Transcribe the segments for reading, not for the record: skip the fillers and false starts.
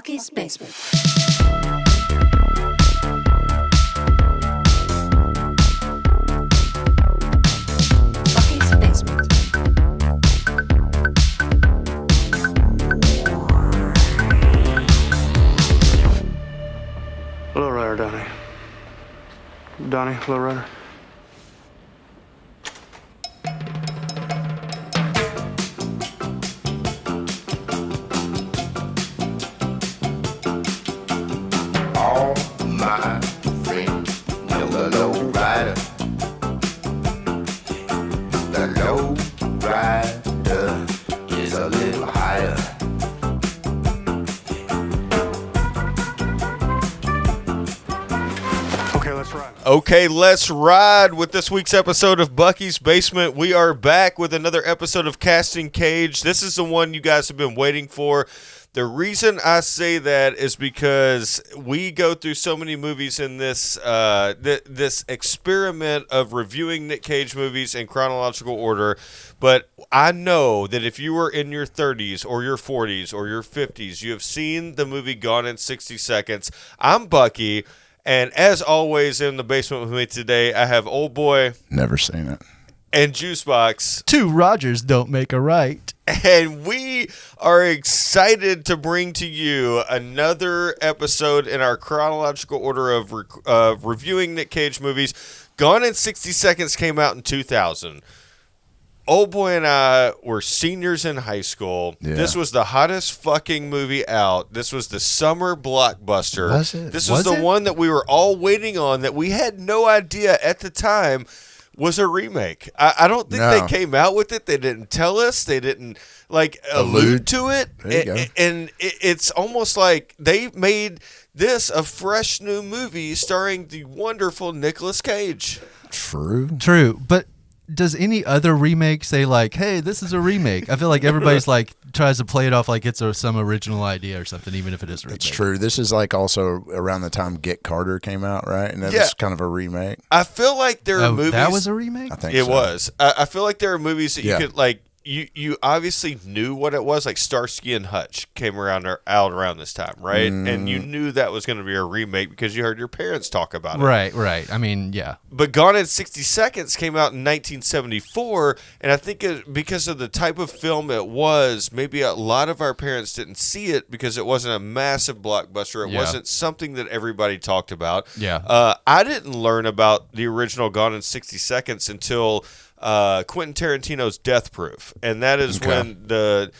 Bucky's Basement. Bucky's Basement. Low rider, Donnie. Donnie, low rider. All my friends know the low rider. The low rider is a little higher. Okay, let's ride. Okay, let's ride with this week's episode of Bucky's Basement. We are back with another episode of Nic Cage. This is the one you guys have been waiting for. The reason I say that is because we go through so many movies in this this experiment of reviewing Nic Cage movies in chronological order. But I know that if you were in your 30s or your 40s or your 50s, you have seen the movie Gone in 60 Seconds. I'm Bucky, and as always in the basement with me today, I have Oldboy Never seen it. and Juicebox. Two Rogers don't make a right. And we are excited to bring to you another episode in our chronological order of reviewing Nic Cage movies. Gone in 60 Seconds came out in 2000. Oldboy and I were seniors in high school. Yeah. This was the hottest fucking movie out. This was the summer blockbuster. Was it? This was the it? one that we were all waiting on that we had no idea at the time was a remake. I don't think No. they came out with it. They didn't tell us. They didn't allude to it. There you go. And it's almost like they made this a fresh new movie starring the wonderful Nicolas Cage. True, but does any other remake say like, hey, this is a remake? I feel like everybody's like tries to play it off like it's some original idea or something, even if it is a remake. It's true. This is like also around the time Get Carter came out, right? And that Yeah. was kind of a remake. I feel like there are Oh, movies. that was a remake? I think It so. was. I feel like there are movies that you Yeah. could like. You obviously knew what it was. Like Starsky and Hutch came out around this time, right? And you knew that was going to be a remake because you heard your parents talk about it. Right. I mean, yeah. But Gone in 60 Seconds came out in 1974, and I think because of the type of film it was, maybe a lot of our parents didn't see it because it wasn't a massive blockbuster. It Yeah. wasn't something that everybody talked about. Yeah. I didn't learn about the original Gone in 60 Seconds until Quentin Tarantino's Death Proof, and that is when the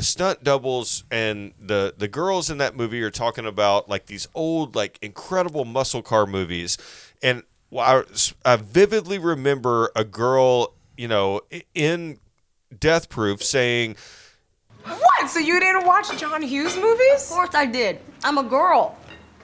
stunt doubles and the girls in that movie are talking about like these old like incredible muscle car movies, and I vividly remember a girl in Death Proof saying, What? So you didn't watch John Hughes movies? Of course I did. I'm a girl.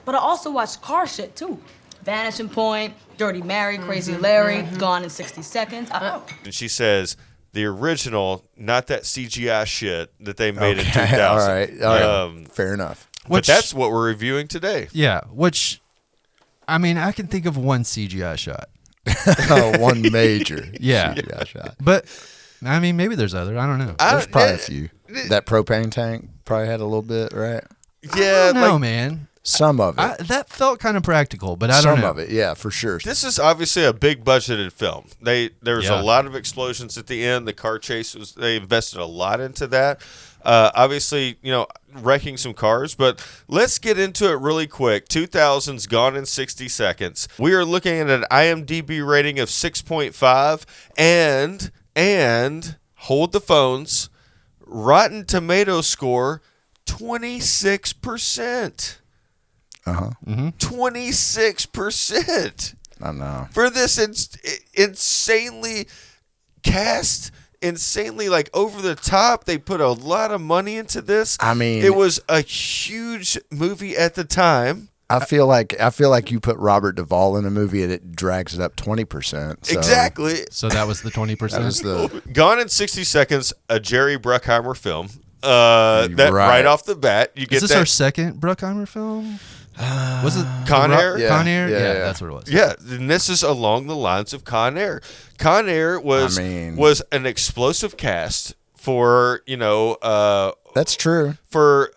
But I also watch car shit, too. Vanishing Point, Dirty Mary, Crazy Larry, Gone in 60 Seconds. and she says the original, not that CGI shit that they made in 2000. All right. Fair enough. But that's what we're reviewing today. Yeah, which, I mean, I can think of one CGI shot. One major Yeah. CGI shot. But, I mean, maybe there's other. I don't know. There's probably a few. That propane tank probably had a little bit, right? Yeah, No, man. Some of it. That felt kind of practical, but I don't Some know. of it, yeah, for sure. This is obviously a big budgeted film. There's Yeah. a lot of explosions at the end. The car chase they invested a lot into that. Obviously, wrecking some cars, but let's get into it really quick. 2000's Gone in 60 Seconds. We are looking at an IMDb rating of 6.5 and hold the phones. Rotten Tomatoes score 26%. 26% I know. for this insanely cast, insanely like over the top. They put a lot of money into this. I mean, it was a huge movie at the time. I feel like you put Robert Duvall in a movie and it drags it up 20%. So Exactly. So that was the 20%? That was the Gone in 60 Seconds, a Jerry Bruckheimer film. That right off the bat, you get Is this that. our second Bruckheimer film? Was it Con Air? Yeah. Con Air? Yeah, Yeah, yeah. that's what it was. Yeah, and this is along the lines of Con Air. Con Air was an explosive cast for That's true. For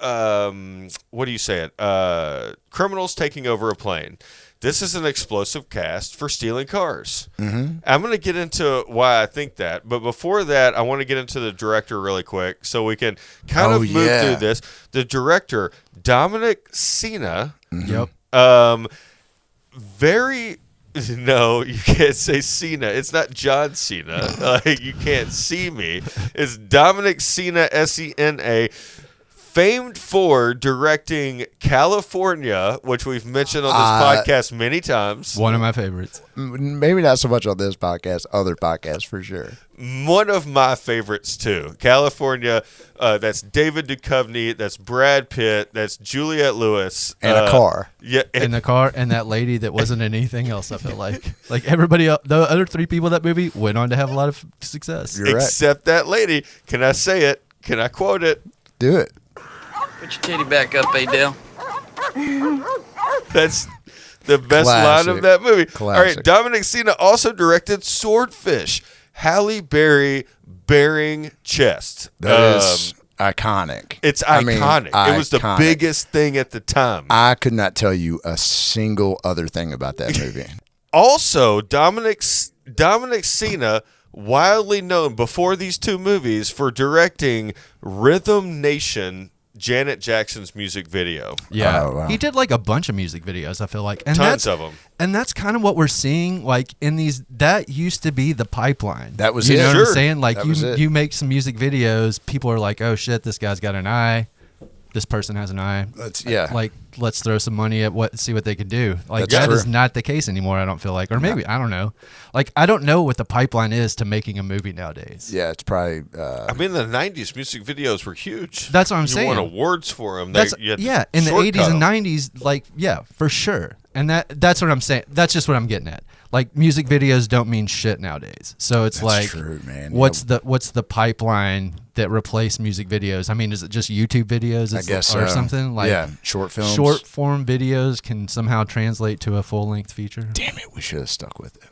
what do you say it? Criminals taking over a plane. This is an explosive cast for stealing cars. Mm-hmm. I'm going to get into why I think that, but before that, I want to get into the director really quick so we can kind of move through this. The director, Dominic Sena. Yep. No, you can't say Cena. It's not John Cena. Like, you can't see me. It's Dominic Sena, Sena, famed for directing California, which we've mentioned on this podcast many times. One of my favorites. Maybe not so much on this podcast, other podcasts for sure. One of my favorites, too. California, that's David Duchovny, that's Brad Pitt, that's Juliette Lewis. And a car. Yeah. In the car, and that lady that wasn't in anything else, I feel like. Like everybody else, the other three people in that movie went on to have a lot of success. You're right. Except that lady. Can I say it? Can I quote it? Do it. Put your titty back up, Adele. That's the best Classic. line of that movie. Classic. All right, Dominic Sena also directed Swordfish. Halle Berry bearing chest. That is iconic. It's I mean, iconic. It was the iconic. biggest thing at the time. I could not tell you a single other thing about that movie. Also, Dominic Sena, wildly known before these two movies for directing Rhythm Nation, Janet Jackson's music video. Yeah, Oh, wow. he did like a bunch of music videos, I feel like, and Tons that's of them. And that's kind of what we're seeing, like in these. That used to be the pipeline. That was you it. know what Sure. I'm saying? Like That was it. you make some music videos, people are like, oh shit, this guy's got an eye. This person has an eye. Like, let's throw some money at see what they can do. Like That's that is true. not the case anymore. I don't feel like, or maybe I don't know. Like I don't know what the pipeline is to making a movie nowadays. Yeah, it's probably. I mean, in the 90s, music videos were huge. That's what I'm saying. You won awards for them. That's in the 80s and 90s, like for sure. And that's what I'm saying. That's just what I'm getting at. Like music videos don't mean shit nowadays. So it's That's like, true, man. what's the pipeline that replaced music videos? I mean, is it just YouTube videos? I guess or so. something like short films. Short form videos can somehow translate to a full length feature. Damn it, we should have stuck with it.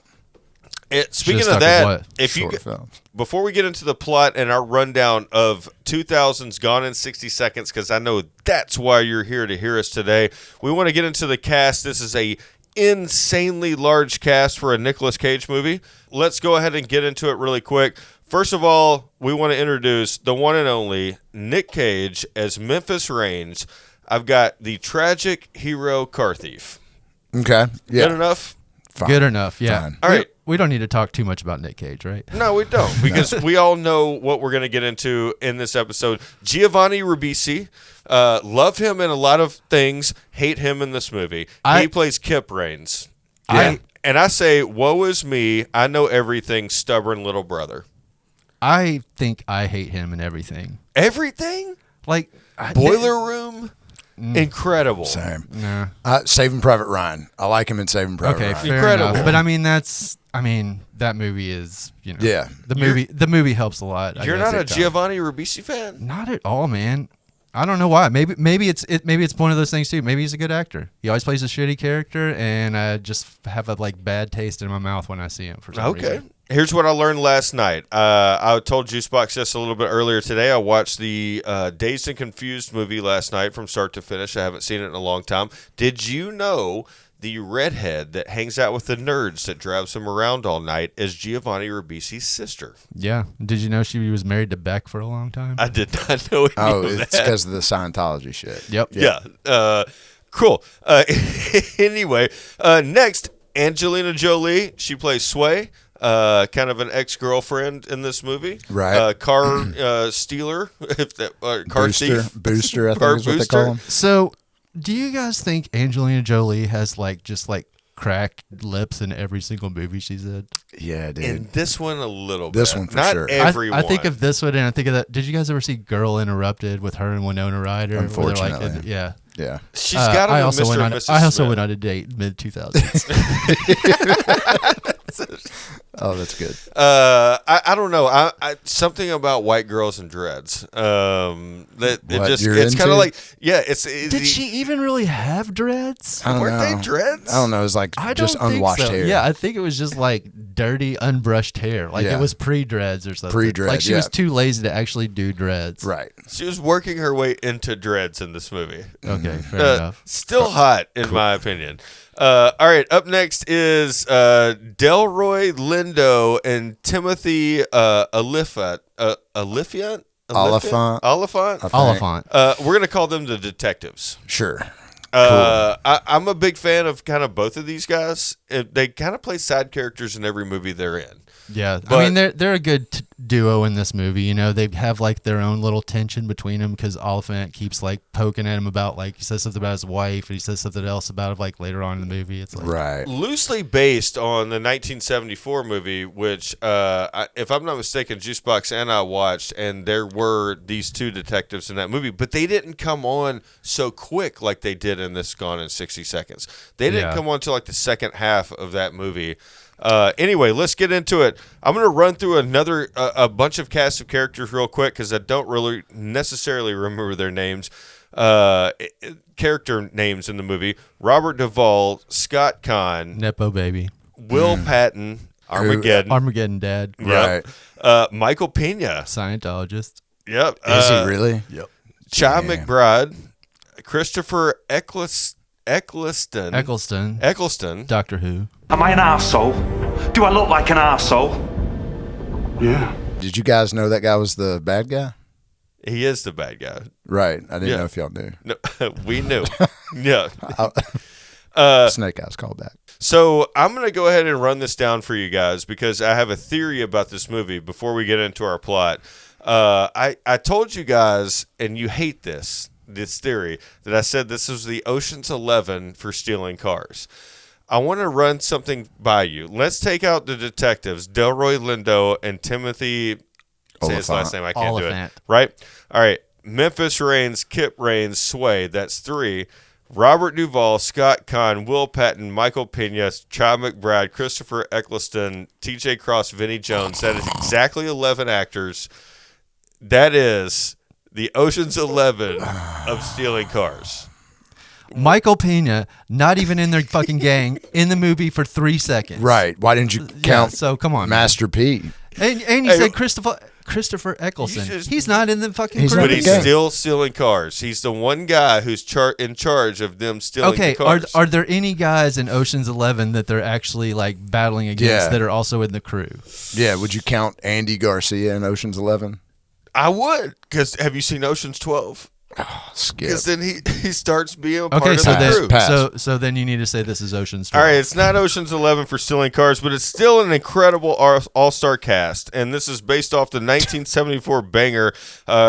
Speaking Should've of stuck with that, what? if you Short films. before we get into the plot and our rundown of 2000's Gone in 60 Seconds, because I know that's why you're here to hear us today, we want to get into the cast. This is a insanely large cast for a Nicolas Cage movie. Let's go ahead and get into it really quick. First of all, we want to introduce the one and only Nic Cage as Memphis Reigns. I've got the tragic hero car thief. Okay. Yeah. Good enough? Fine. Good enough. Yeah. Fine. All right. We don't need to talk too much about Nic Cage, right? No, we don't, because we all know what we're going to get into in this episode. Giovanni Ribisi, love him in a lot of things, hate him in this movie. He plays Kip Reigns. And I say, woe is me, I know everything, stubborn little brother. I think I hate him and everything. Everything? Like Boiler Room? Incredible. Same. Nah. Saving Private Ryan. I like him in Saving Private Okay, Ryan. fair Incredible. enough. But I mean, that movie is, Yeah. The movie helps a lot. You're not a Giovanni Ribisi fan? Not at all, man. I don't know why. Maybe it's one of those things too. Maybe he's a good actor. He always plays a shitty character, and I just have a bad taste in my mouth when I see him for some reason. Here's what I learned last night. I told Juicebox this a little bit earlier today. I watched the Dazed and Confused movie last night from start to finish. I haven't seen it in a long time. Did you know the redhead that hangs out with the nerds that drives him around all night is Giovanni Ribisi's sister? Yeah. Did you know she was married to Beck for a long time? I did not know It's because of the Scientology shit. Yep. Yeah. Cool. Anyway, next, Angelina Jolie. She plays Sway. Kind of an ex-girlfriend in this movie. Right. Car stealer. Car thief. Booster, I Car think is what they booster. call him. So, do you guys think Angelina Jolie has just cracked lips in every single movie she's in? Yeah, dude. In this one, a little bit. This one for Not sure. everyone. I think of this one, and I think of that. Did you guys ever see Girl Interrupted with her and Winona Ryder? Where they're Unfortunately. yeah. Yeah. She's got him I in also Mr. went and on. Mrs. I also Smith. went on a date mid 2000s. Oh, that's good. I don't know. I something about white girls and dreads. That it What just you're it's kind into? of like it's Did she even really have dreads? I don't weren't know. they dreads? I don't know. It's like I just don't think unwashed so. hair. Yeah, I think it was just like dirty, unbrushed hair. Like Yeah. it was pre-dreads or something. Pre-dread, Like she was yeah. too lazy to actually do dreads. Right. She was working her way into dreads in this movie. Okay, fair enough. Still hot, in my opinion. All right, up next is Delroy Lindo and Timothy Oliphant. Oliphant? Oliphant. Oliphant? I think. Oliphant. We're going to call them the detectives. Sure. I'm a big fan of kind of both of these guys. They kind of play side characters in every movie they're in. Yeah, But- I mean they're a good duo in this movie. You know, they have like their own little tension between them because Oliphant keeps like poking at him about like he says something about his wife and he says something else about it like later on in the movie. It's like Right. Loosely based on the 1974 movie, which, if I'm not mistaken, Juicebox and I watched, and there were these two detectives in that movie, but they didn't come on so quick like they did in this Gone in 60 Seconds. They didn't Yeah. come on until like the second half of that movie. Anyway, let's get into it. I'm going to run through a bunch of cast of characters real quick because I don't really necessarily remember their names. Character names in the movie: Robert Duvall, Scott Conn, Nepo baby, Will Patton, Armageddon, Armageddon dad, yep. Michael Pena, Scientologist. yep. Is he really? Yep. Chai Damn. McBride, Christopher Eccleston, Eccleston, Doctor Who. Am I an arsehole? Do I look like an arsehole? Yeah. Did you guys know that guy was the bad guy? He is the bad guy. Right. I didn't Yeah. know if y'all knew. No, we knew. Yeah. Snake Eyes called back. So I'm going to go ahead and run this down for you guys because I have a theory about this movie before we get into our plot. I told you guys, and you hate this theory, that I said this was the Ocean's 11 for stealing cars. I want to run something by you. Let's take out the detectives, Delroy Lindo and Timothy. Say his last name. I can't do Oliphant. it. Right? All right. Memphis Reigns, Kip Reigns, Sway. That's 3. Robert Duvall, Scott Conn, Will Patton, Michael Pena, Chai McBride, Christopher Eccleston, T.J. Cross, Vinnie Jones. That is exactly 11 actors. That is the Ocean's 11 of stealing cars. Michael Pena, not even in their fucking gang, in the movie for 3 seconds. Right. Why didn't you Yeah, count so come on, man. Master P? And you Hey, said Christopher Eccleston. just- He's not in the fucking He's crew. not But the he's gang. still stealing cars. He's the one guy who's in charge of them stealing Okay, the cars. are there any guys in Ocean's 11 that they're actually like battling against Yeah. that are also in the crew? Yeah. Would you count Andy Garcia in Ocean's 11? I would, because have you seen Ocean's 12? Skip. Because then he starts being a part Okay, of so the then crew. Pass. so then you need to say this is Ocean's 12. All right, it's not Ocean's 11 for stealing cars, but it's still an incredible all-star cast, and this is based off the 1974 banger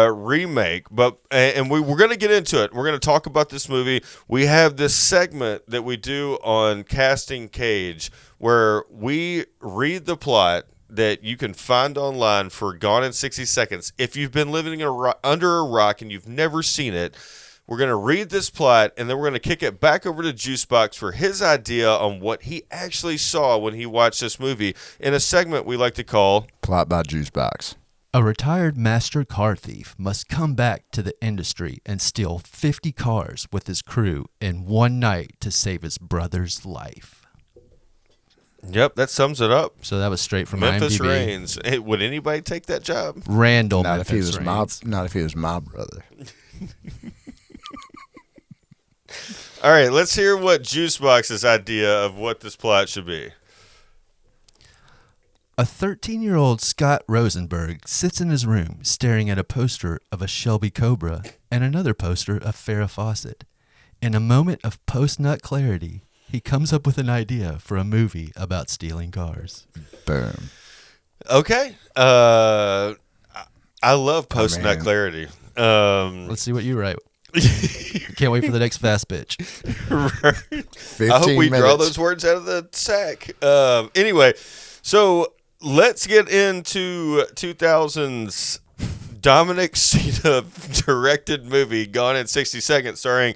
remake. And we're going to get into it. We're going to talk about this movie. We have this segment that we do on Casting Cage where we read the plot that you can find online for Gone in 60 Seconds. If you've been living under a rock and you've never seen it, we're going to read this plot, and then we're going to kick it back over to Juicebox for his idea on what he actually saw when he watched this movie in a segment we like to call Plot by Juicebox. A retired master car thief must come back to the industry and steal 50 cars with his crew in one night to save his brother's life. Yep, that sums it up. So that was straight from Memphis IMDb. Reigns. Hey, would anybody take that job? Randall Not if he Memphis was my. Reigns. Not if he was my brother. All right, let's hear what Juicebox's idea of what this plot should be. A 13-year-old Scott Rosenberg sits in his room staring at a poster of a Shelby Cobra and another poster of Farrah Fawcett. In a moment of post-nut clarity, he comes up with an idea for a movie about stealing cars. Boom. Okay. I love post-nut man. clarity. Let's see what you write. Can't wait for the next fast pitch. 15 I hope we draw minutes. those words out of the sack. Anyway, so let's get into 2000's Dominic Sena directed movie Gone in 60 Seconds starring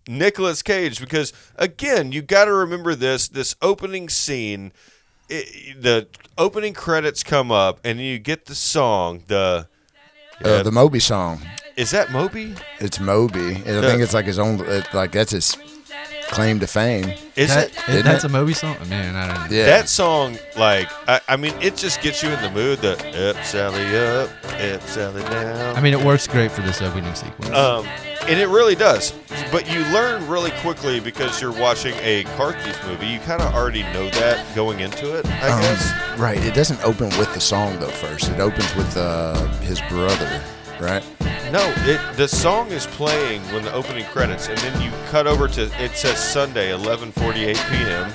Nicolas Cage, because again, you got to remember this opening scene the opening credits come up, and you get the song. The Moby song. Is that Moby? It's Moby. I think it's like his own. Like that's his claim to fame. That's a Moby song? Man, I don't know. Yeah. That song, like, I mean, it just gets you in the mood. The up, Sally up, Sally down. I mean, it works great for this opening sequence. And it really does. But you learn really quickly because you're watching a Carthy's movie. You kind of already know that going into it, I guess. Right. It doesn't open with the song, though, first. It opens with his brother, right? No, the song is playing when the opening credits, and then you cut over to, it says Sunday, 11:48 p.m.,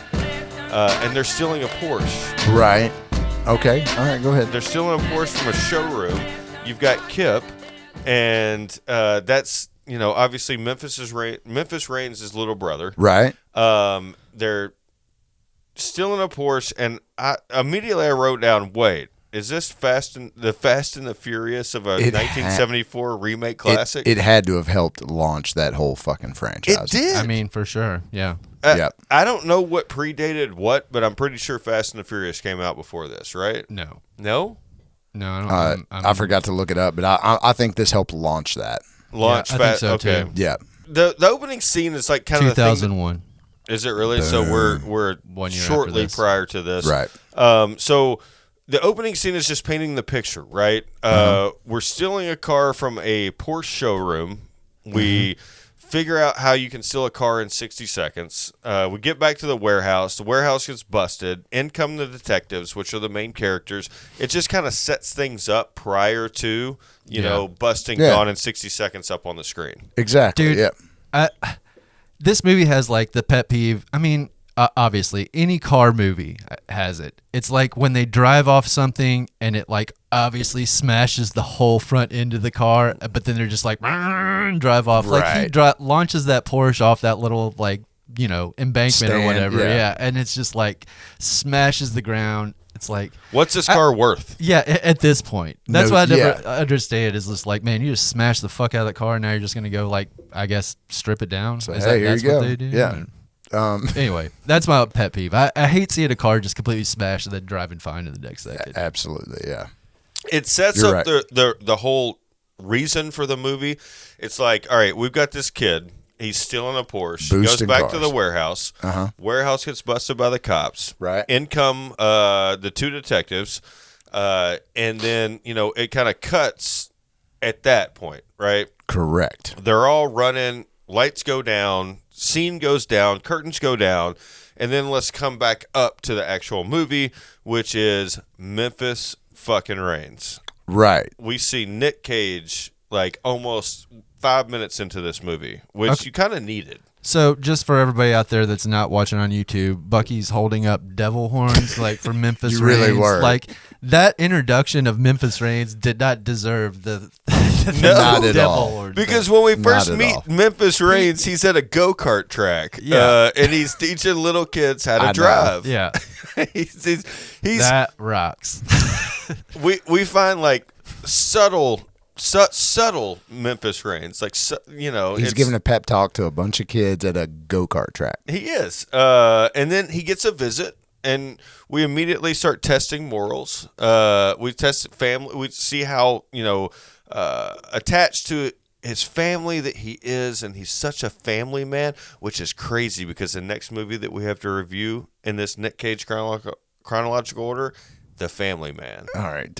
and they're stealing a Porsche. Right. Okay. All right, go ahead. They're stealing a Porsche from a showroom. You've got Kip, and that's, obviously Memphis Reigns' little brother. Right. They're stealing a Porsche, and I wrote down, wait, is this Fast and the Furious of a 1974 remake classic? It had to have helped launch that whole fucking franchise. It did. I mean, for sure. Yeah. Yep. I don't know what predated what, but I'm pretty sure Fast and the Furious came out before this, right? No. No? No, I don't. I forgot to look it up, but I think this helped launch that. Launch I think so, okay. too. Yeah. The opening scene is like kind of 2001. Is it really? So we're 1 year shortly after this. prior to this. Right. So the opening scene is just painting the picture, right? We're stealing a car from a Porsche showroom. We figure out how you can steal a car in 60 seconds. We get back to the warehouse. The warehouse gets busted. In come the detectives, which are the main characters. It just kind of sets things up prior to, busting Gone in 60 seconds up on the screen. Exactly. Dude, yeah. This movie has like the pet peeve. I mean, obviously, any car movie has it. It's like when they drive off something and it like obviously smashes the whole front end of the car, but then they're just like drive off. Right. Like he launches that Porsche off that little like embankment Stand, or whatever. yeah. Yeah, and it's just like smashes the ground. It's like, what's this car worth? Yeah, at this point. That's No, why I never yeah. understand is just like, man, you just smash the fuck out of the car and now you're just going to go like, I guess, strip it down. So, Is hey, here that's you what go. they do? Yeah. Anyway, that's my pet peeve. I hate seeing a car just completely smashed and then driving fine in the next second. Absolutely. Yeah. It sets You're up right. the whole reason for the movie. It's like, all right, we've got this kid. He's stealing a Porsche. Goes Boosting back to cars. the warehouse. Warehouse gets busted by the cops. Right. In come the two detectives. And then, it kind of cuts at that point, right? Correct. They're all running. Lights go down. Scene goes down. Curtains go down. And then let's come back up to the actual movie, which is Memphis fucking Reigns. Right. We see Nic Cage like almost 5 minutes into this movie, which you kind of needed. So, just for everybody out there that's not watching on YouTube, Bucky's holding up devil horns like for Memphis You really Reigns. were. Like that introduction of Memphis Reigns did not deserve the Not at devil all. horns. Because when we first Not at meet all. Memphis Reigns, he's at a go-kart track. Yeah. And he's teaching little kids how I to know. drive. Yeah, he's that rocks. we find like subtle Memphis Reigns, like He's giving a pep talk to a bunch of kids at a go-kart track. He is, and then he gets a visit, and we immediately start testing morals. We test family. We see how attached to his family that he is, and he's such a family man, which is crazy because the next movie that we have to review in this Nic Cage chronological order, The Family Man. All right.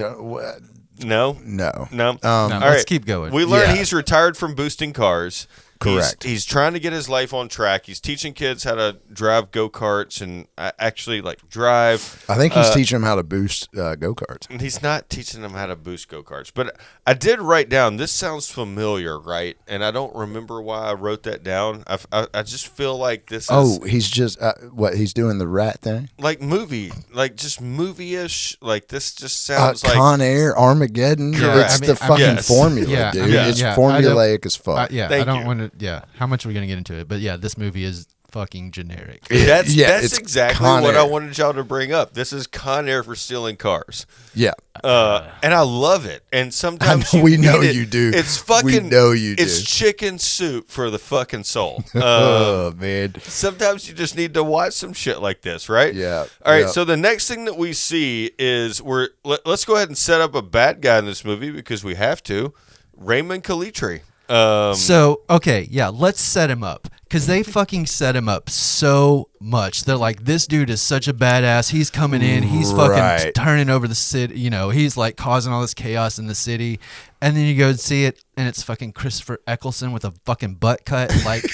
No. No. All let's right. keep going. We learn Yeah. he's retired from boosting cars. Correct. He's trying to get his life on track. He's teaching kids how to drive go-karts and actually like drive. I think he's teaching them how to boost go-karts. And he's not teaching them how to boost go-karts. But I did write down, this sounds familiar, right? And I don't remember why I wrote that down. I just feel like this is Oh, he's just, he's doing the rat thing? like movie, like just movie-ish. Like this just sounds like Con Air, Armageddon. Correct. It's the I fucking yes. formula, Yeah, dude. I mean, It's yeah, formulaic as fuck. Yeah, Thank I don't you. want to. Yeah, how much are we gonna get into it? But yeah, this movie is fucking generic. That's it's exactly Con what I Air. wanted y'all to bring up. This is Con Air for stealing cars. Yeah. And I love it. And sometimes I know, we need know it. you do. It's fucking. We know you do. It's chicken soup for the fucking soul. Oh man. Sometimes you just need to watch some shit like this, right? Yeah. All right. Yeah. So the next thing that we see is let's go ahead and set up a bad guy in this movie because we have to. Raymond Calitri. So, okay, yeah, let's set him up. Because they fucking set him up so much. They're like, this dude is such a badass. He's coming in. He's fucking Right. turning over the city. You know, he's like causing all this chaos in the city. And then you go and see it, and it's fucking Christopher Eccleston with a fucking butt cut. Like,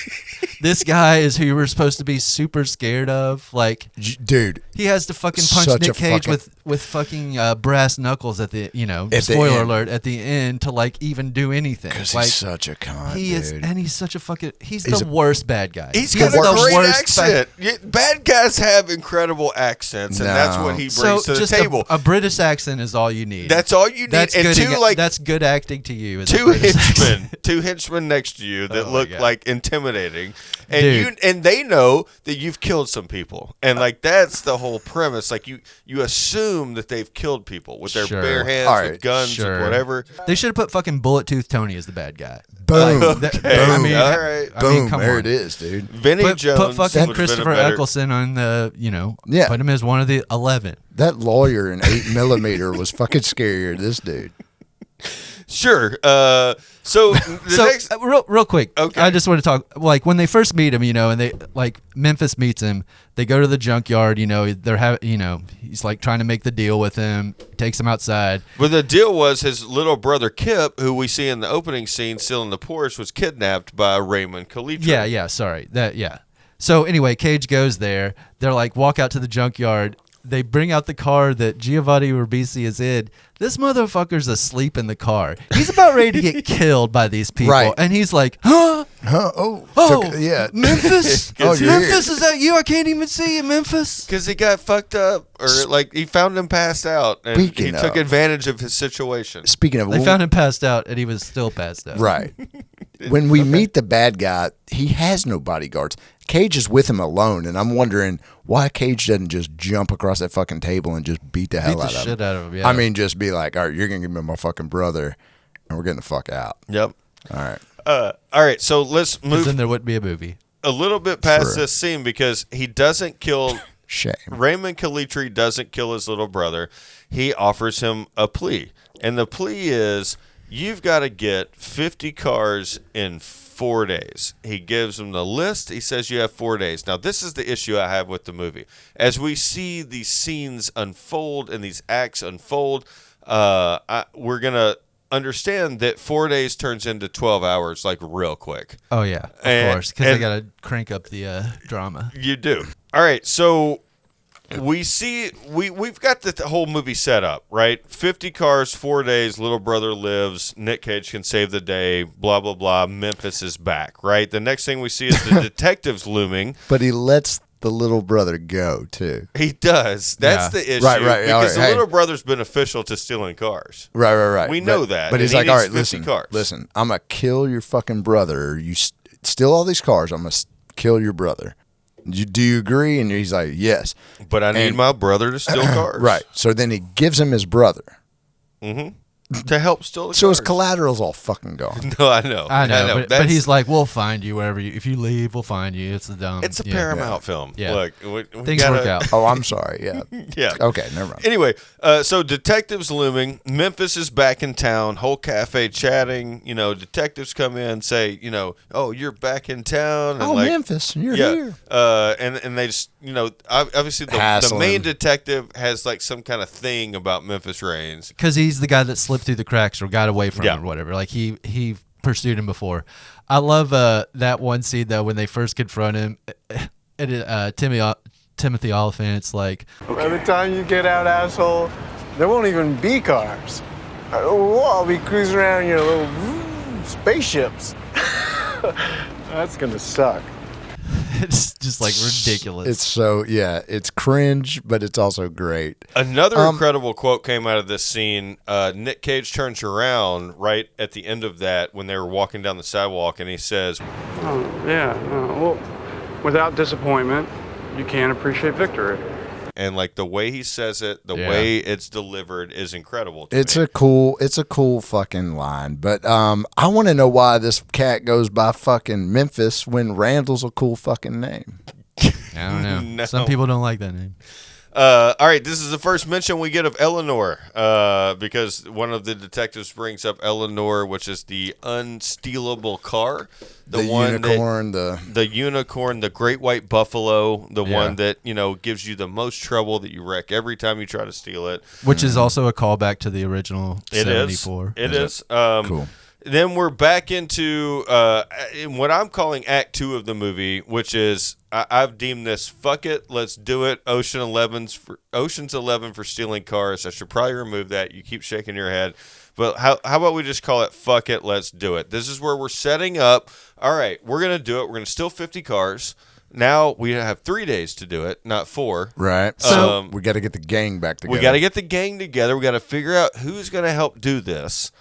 this guy is who you were supposed to be super scared of. Like, Dude. he has to fucking punch Such a Nic Cage fucking- with fucking brass knuckles at the, At the spoiler end. alert, at the end to, like, even do anything. Because Like, he's such a con, he dude. is, and he's such a fucking. He's He's the a- worst bad guy. He's He got is a the great worst accent. Bad guys have incredible accents, and that's No. what he brings So to the just table. a British accent is all you need. That's all you need. That's and good. two That's good acting to you. is a two British henchmen, accent. two henchmen next to you that Oh my look God. like intimidating, and Dude. and they know that you've killed some people, and like that's the whole premise. Like you assume that they've killed people with their Sure. bare hands, All with right. guns, Sure. and whatever. They should have put fucking Bullet Tooth Tony as the bad guy. Boom. I mean, all right. I mean, Boom. come there on. it is, dude. Vinny Put Jones fucking would've been a Christopher better- Eccleston on the, Yeah. put him as one of the 11. That lawyer in 8mm was fucking scarier than this dude. Sure. So the next. Real quick, Okay. I just want to talk, like, when they first meet him, and they, like, Memphis meets him, they go to the junkyard, he's, like, trying to make the deal with him, takes him outside. But the deal was his little brother Kip, who we see in the opening scene still in the Porsche, was kidnapped by Raymond Calitri. Yeah, sorry. So anyway, Cage goes there. They're like, walk out to the junkyard. They bring out the car that Giovanni Ribisi is in. This motherfucker's asleep in the car. He's about ready to get killed by these people. Right. And he's like, huh? Huh? Yeah. Memphis? Oh, you're Memphis, here. is that you? I can't even see you, Memphis. Because he got fucked up, or like he found him passed out, and Speaking he took of- advantage of his situation. Speaking of, They found him passed out, and he was still passed out. right. When we meet the bad guy, he has no bodyguards. Cage is with him alone, and I'm wondering why Cage doesn't just jump across that fucking table and just beat the hell Beat the out of shit him. out of him, yeah. I mean, just be like, all right, you're going to give me my fucking brother, and we're getting the fuck out. Yep. All right. All right, so let's 'Cause move then there wouldn't be a movie. a little bit past True. this scene because he doesn't kill. Shame. Raymond Calitri doesn't kill his little brother. He offers him a plea, and the plea is you've got to get 50 cars in 4 days. He gives him the list. He says you have 4 days. Now, this is the issue I have with the movie. As we see these scenes unfold and these acts unfold, we're going to understand that 4 days turns into 12 hours, like, real quick. Oh, yeah, of And- course, because they and- got to crank up the drama. You do. All right, so we see we've got the whole movie set up, right? 50 cars, 4 days, little brother lives, Nic Cage can save the day, blah blah blah. Memphis is back, right? The next thing we see is the detectives looming. But he lets the little brother go, too. He does. That's Yeah. the issue, Right, all because right, the hey. little brother's beneficial to stealing cars. Right. We know that, But and he's he like, all needs right, 50 cars. listen, I'm going to kill your fucking brother. You steal all these cars, I'm going to kill your brother. Do you agree? And he's like, yes. But I need And- my brother to steal cars, Right. So then he gives him his brother. To help steal the So his cars. collateral's all fucking gone. No, I know. I know, but That's- he's like, we'll find you wherever you. If you leave, we'll find you. It's a dumb. It's a yeah. Paramount film. Yeah. Look, we Things gotta, work out. Oh, I'm sorry. Yeah. Yeah. Okay, never mind. Anyway, so detectives looming. Memphis is back in town. Whole cafe chatting. Detectives come in, say, oh, you're back in town. And Oh, like, Memphis, you're yeah. here. And they just, obviously the Hassle main him. detective has like some kind of thing about Memphis Reigns. Because he's the guy that slipped through the cracks or got away from Yeah. him or whatever. Like he pursued him before. I love that one scene though when they first confront him. Timothy Oliphant's like, By the time you get out, asshole, there won't even be cars. I'll be cruising around in little spaceships. That's gonna suck. it's just like ridiculous. It's so, it's cringe, but it's also great. Another incredible quote came out of this scene. Nic Cage turns around right at the end of that when they were walking down the sidewalk, and he says, Oh, yeah. Well, without disappointment, you can't appreciate victory. And like the way he says it, the way it's delivered is incredible. It's a cool fucking line. But I want to know why this cat goes by fucking Memphis when Randall's a cool fucking name. I don't know. No. Some people don't like that name. All right, this is the first mention we get of Eleanor, because one of the detectives brings up Eleanor, which is the unstealable car, the unicorn, the unicorn, the great white buffalo, the one that gives you the most trouble, that you wreck every time you try to steal it. Which is also a callback to the original 74. It is. Cool. Then we're back into in what I'm calling Act 2 of the movie, which is I've deemed this fuck it, let's do it. Ocean's 11 for stealing cars. I should probably remove that. You keep shaking your head, but how about we just call it fuck it, let's do it. This is where we're setting up. All right, we're gonna do it. We're gonna steal 50 cars. Now we have 3 days to do it, not 4. Right. So we got to get the gang back together. We got to get the gang together. We got to figure out who's going to help do this.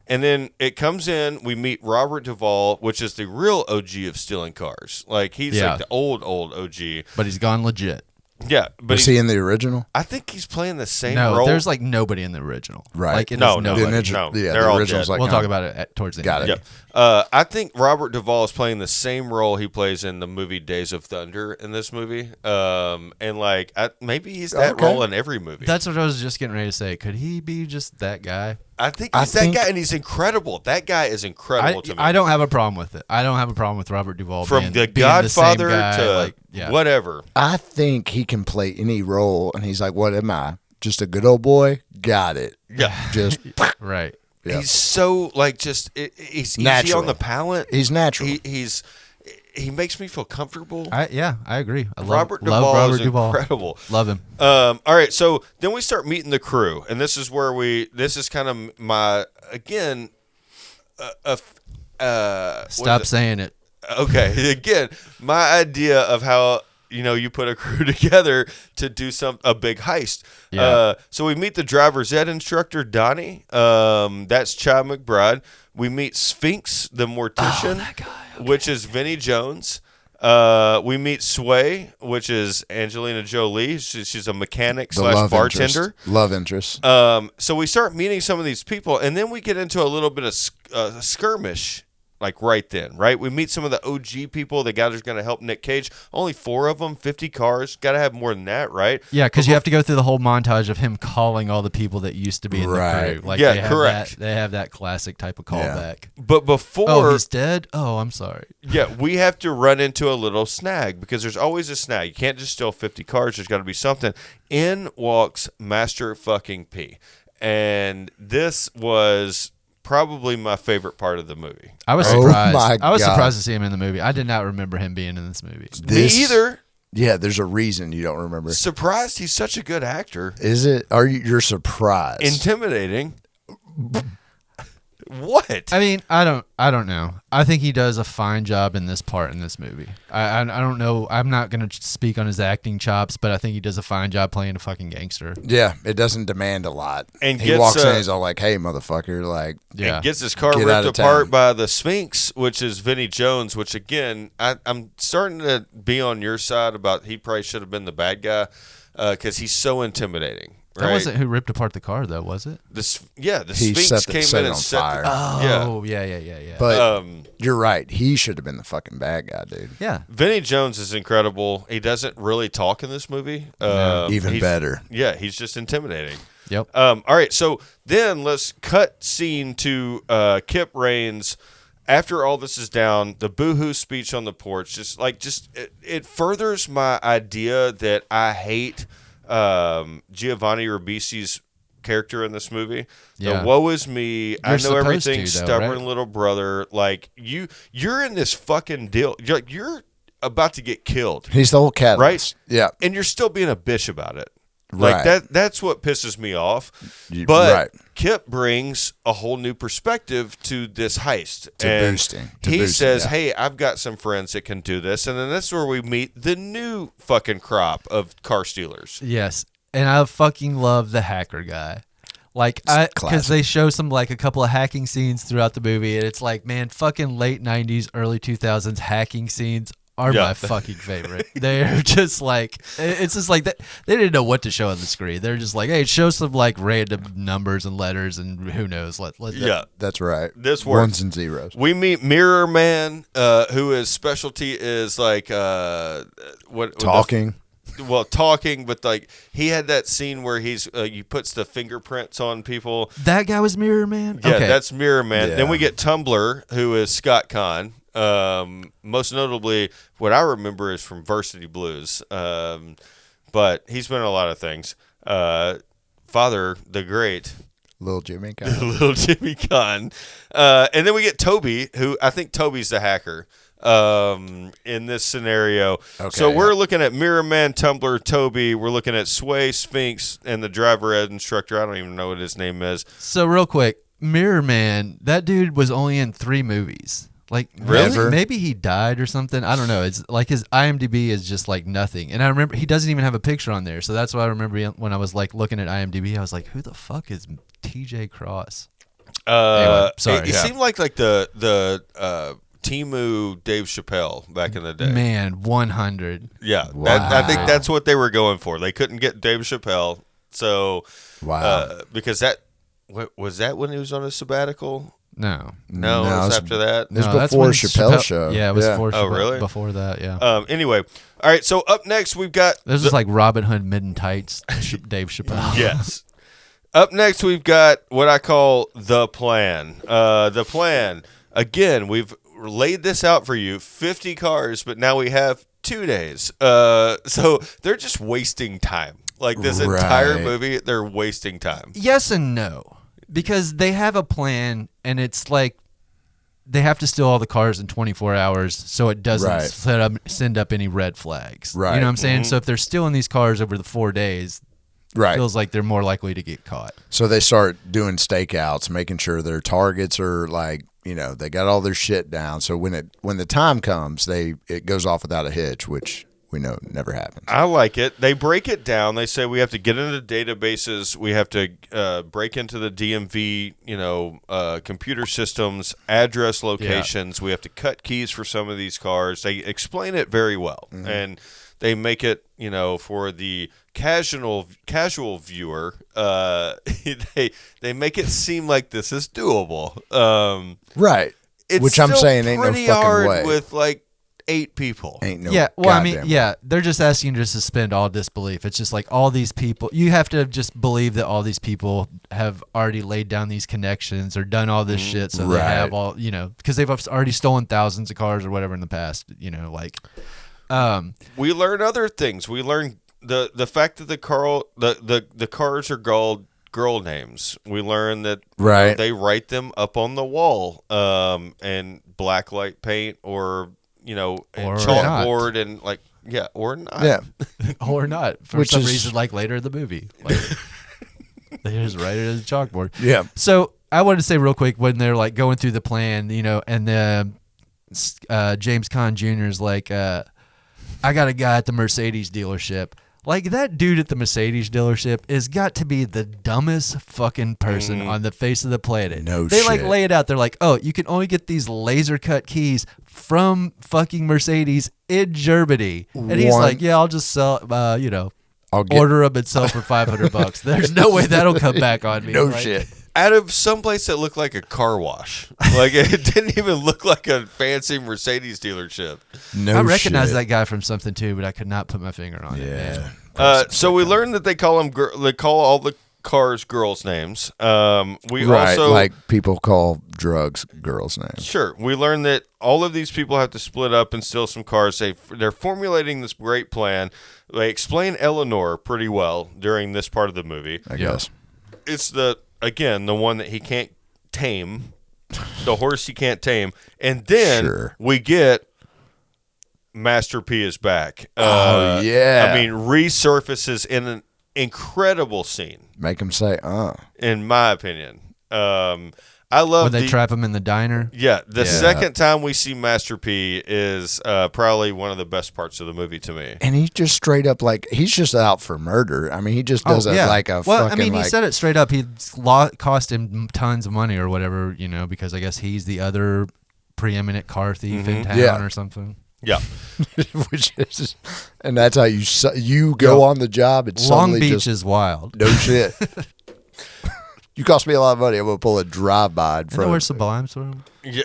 And then it comes in, we meet Robert Duvall, which is the real OG of stealing cars. Like, he's like the old OG. But he's gone legit. Yeah. But Was he in the original? I think he's playing the same No, role. there's like nobody in the original. Right. Like, it No, is no, nobody. no. Yeah, They're the all original's dead. like We'll talk about it towards the Got end. it. Yeah. I think Robert Duvall is playing the same role he plays in the movie Days of Thunder in this movie. And like, maybe he's that role in every movie. That's what I was just getting ready to say. Could he be just that guy? I think he's that guy, and he's incredible. That guy is incredible to me. I don't have a problem with it. I don't have a problem with Robert Duvall From being The Godfather the same guy, to whatever. I think he can play any role, and he's like, what am I? Just a good old boy? Got it. Yeah. Just right. Yeah. He's so like he's easy on the palate. He's natural. He makes me feel comfortable. I agree. I love Robert love Duvall Robert is Duvall. incredible. Love him. All right, so then we start meeting the crew, and this is where this is kind of my again. Stop saying it. Okay, again, my idea of how you put a crew together to do a big heist. Yeah. So we meet the driver's ed instructor, Donnie. That's Chad McBride. We meet Sphinx, the mortician, which is Vinnie Jones. We meet Sway, which is Angelina Jolie. She's a mechanic / bartender. Love interest. So we start meeting some of these people, and then we get into a little bit of skirmish. Like right then, right? We meet some of the OG people, the guys who's going to help Nic Cage. Only 4 of them, 50 cars. Got to have more than that, right? Yeah, because you have to go through the whole montage of him calling all the people that used to be in the crew. Like, yeah, they have correct. They have that classic type of callback. But before... Oh, he's dead? Oh, I'm sorry. Yeah, we have to run into a little snag because there's always a snag. You can't just steal 50 cars. There's got to be something. In walks Master fucking P. And this was... probably my favorite part of the movie. I was surprised. My I was God. surprised to see him in the movie. I did not remember him being in this movie. Me either. Yeah, there's a reason you don't remember. Surprised he's such a good actor. Is it? You're surprised? Intimidating. What? I mean, I don't know. I think he does a fine job in this part in this movie. I don't know. I'm not going to speak on his acting chops, but I think he does a fine job playing a fucking gangster. Yeah, it doesn't demand a lot. And he walks in, he's all like, "Hey, motherfucker!" Like, and gets his car get out ripped of apart town. by the Sphinx, which is Vinnie Jones. Which again, I'm starting to be on your side about he probably should have been the bad guy because he's so intimidating. That right? wasn't who ripped apart the car, though, was it? The He Sphinx set came it in and on set fire. Oh, yeah. But you're right. He should have been the fucking bad guy, dude. Yeah. Vinnie Jones is incredible. He doesn't really talk in this movie. Even he's- better. Yeah, he's just intimidating. Yep. All right, so then let's cut scene to Kip Raines. After all this is down, the boohoo speech on the porch, it furthers my idea that I hate Giovanni Ribisi's character in this movie. Yeah. The woe is me. I know supposed everything. to, though, Stubborn right? little brother. Like you're in this fucking deal. You're about to get killed. He's the whole catalyst. Right? Yeah. And you're still being a bitch about it. Like Right. that's what pisses me off. You- But right. Kip brings a whole new perspective to this heist. To and boosting. He says, yeah. "Hey, I've got some friends that can do this." And then that's where we meet the new fucking crop of car stealers. Yes. And I fucking love the hacker guy. Like, because classic. they show a couple of hacking scenes throughout the movie, and it's like, man, fucking late 90s, early 2000s hacking scenes are Yeah. my fucking favorite. They're just like, it's just like that. They didn't know what to show on the screen. They're just like, hey, show some like random numbers and letters and who knows. Yeah. That's right. This works. Ones and zeros. We meet Mirror Man, who his specialty is like what Talking. talking, but like he had that scene where he puts the fingerprints on people. That guy was Mirror Man? Yeah, Okay. that's Mirror Man. Yeah. Then we get Tumbler, who is Scott Conn. Most notably, what I remember is from Varsity Blues. But he's been in a lot of things. Father, the Great. Little Jimmy. Kind of. Little Jimmy Conn. And then we get Toby, who I think Toby's the hacker in this scenario. Okay, so we're looking at Mirror Man, Tumbler, Toby. We're looking at Sway, Sphinx, and the driver ed instructor. I don't even know what his name is. So real quick, Mirror Man, that dude was only in 3 movies. Like, Really? maybe he died or something. I don't know. It's like his IMDb is just like nothing. And I remember he doesn't even have a picture on there. So that's why I remember when I was like looking at IMDb, I was like, who the fuck is TJ Cross? Anyway, sorry. It seemed like the Timu Dave Chappelle back in the day. Man, 100. Yeah, Wow. I think that's what they were going for. They couldn't get Dave Chappelle, so Wow. because was that when he was on his sabbatical? No. No, it was after that. It was No, that's before when Chappelle show. Yeah, it was before Oh, Chappelle. really? Before that, yeah. Anyway, all right. So up next we've got This is like Robin Hood Mid and Tights, Dave Chappelle. yes. Up next we've got what I call the plan. The plan. Again, we've laid this out for you. 50 cars, but now we have 2 days. So they're just wasting time. Like this entire Right. movie, they're wasting time. Yes and no. Because they have a plan, and it's like they have to steal all the cars in 24 hours so it doesn't Right. send up any red flags. Right. You know what I'm saying? So if they're stealing these cars over the 4 days, Right. it feels like they're more likely to get caught. So they start doing stakeouts, making sure their targets are like, they got all their shit down. So when the time comes, it goes off without a hitch, which we know never happens. I like it. They break it down. They say we have to get into databases. We have to break into the DMV, computer systems, address locations. We have to cut keys for some of these cars. They explain it very well, and they make it, for the casual viewer. They make it seem like this is doable. Right. It's Which I'm still saying ain't no pretty fucking hard way. with like 8 people. Ain't no Yeah, well, I mean, goddamn yeah, they're just asking you to suspend all disbelief. It's just like all these people, you have to just believe that all these people have already laid down these connections or done all this shit, so they have all, because they've already stolen thousands of cars or whatever in the past, We learn other things. We learn the fact that the cars are called girl names. We learn that they write them up on the wall and blacklight paint or chalkboard and or not. Yeah. or not for Which some is- reason, like later in the movie. Like, they just write it as a chalkboard. Yeah. So I wanted to say real quick when they're like going through the plan, and the James Caan Jr. is like, I got a guy at the Mercedes dealership. Like, that dude at the Mercedes dealership has got to be the dumbest fucking person on the face of the planet. No They like shit. lay it out. They're like, oh, you can only get these laser cut keys from fucking Mercedes in Germany. And he's One- like, yeah, I'll just sell, I'll get order them and sell for $500. There's no way that'll come back on me. no right? shit. Out of someplace that looked like a car wash. Like it didn't even look like a fancy Mercedes dealership. No I recognize shit. that guy from something too, but I could not put my finger on it. Yeah. Man. So we learned that they call all the cars girls' names. We Right, also like people call drugs girls' names. Sure. We learned that all of these people have to split up and steal some cars. They're formulating this great plan. They explain Eleanor pretty well during this part of the movie. I guess. It's the one that he can't tame, the horse he can't tame. And then Sure. we get Master P is back. Oh, yeah. I mean, resurfaces in an incredible scene, Make them say, in my opinion. I love When they trap him in the diner. Yeah, the second time we see Master P is probably one of the best parts of the movie to me. And he just straight up he's just out for murder. I mean, he just does like a well, fucking I mean, he said it straight up. He cost him tons of money or whatever, because I guess he's the other preeminent car thief in town or something. Yeah. Which is, and that's how you go on the job. It's Long suddenly Beach just, is wild. no shit. You cost me a lot of money. I'm gonna pull a drive-by in You know front where of Sublime's from? Yeah,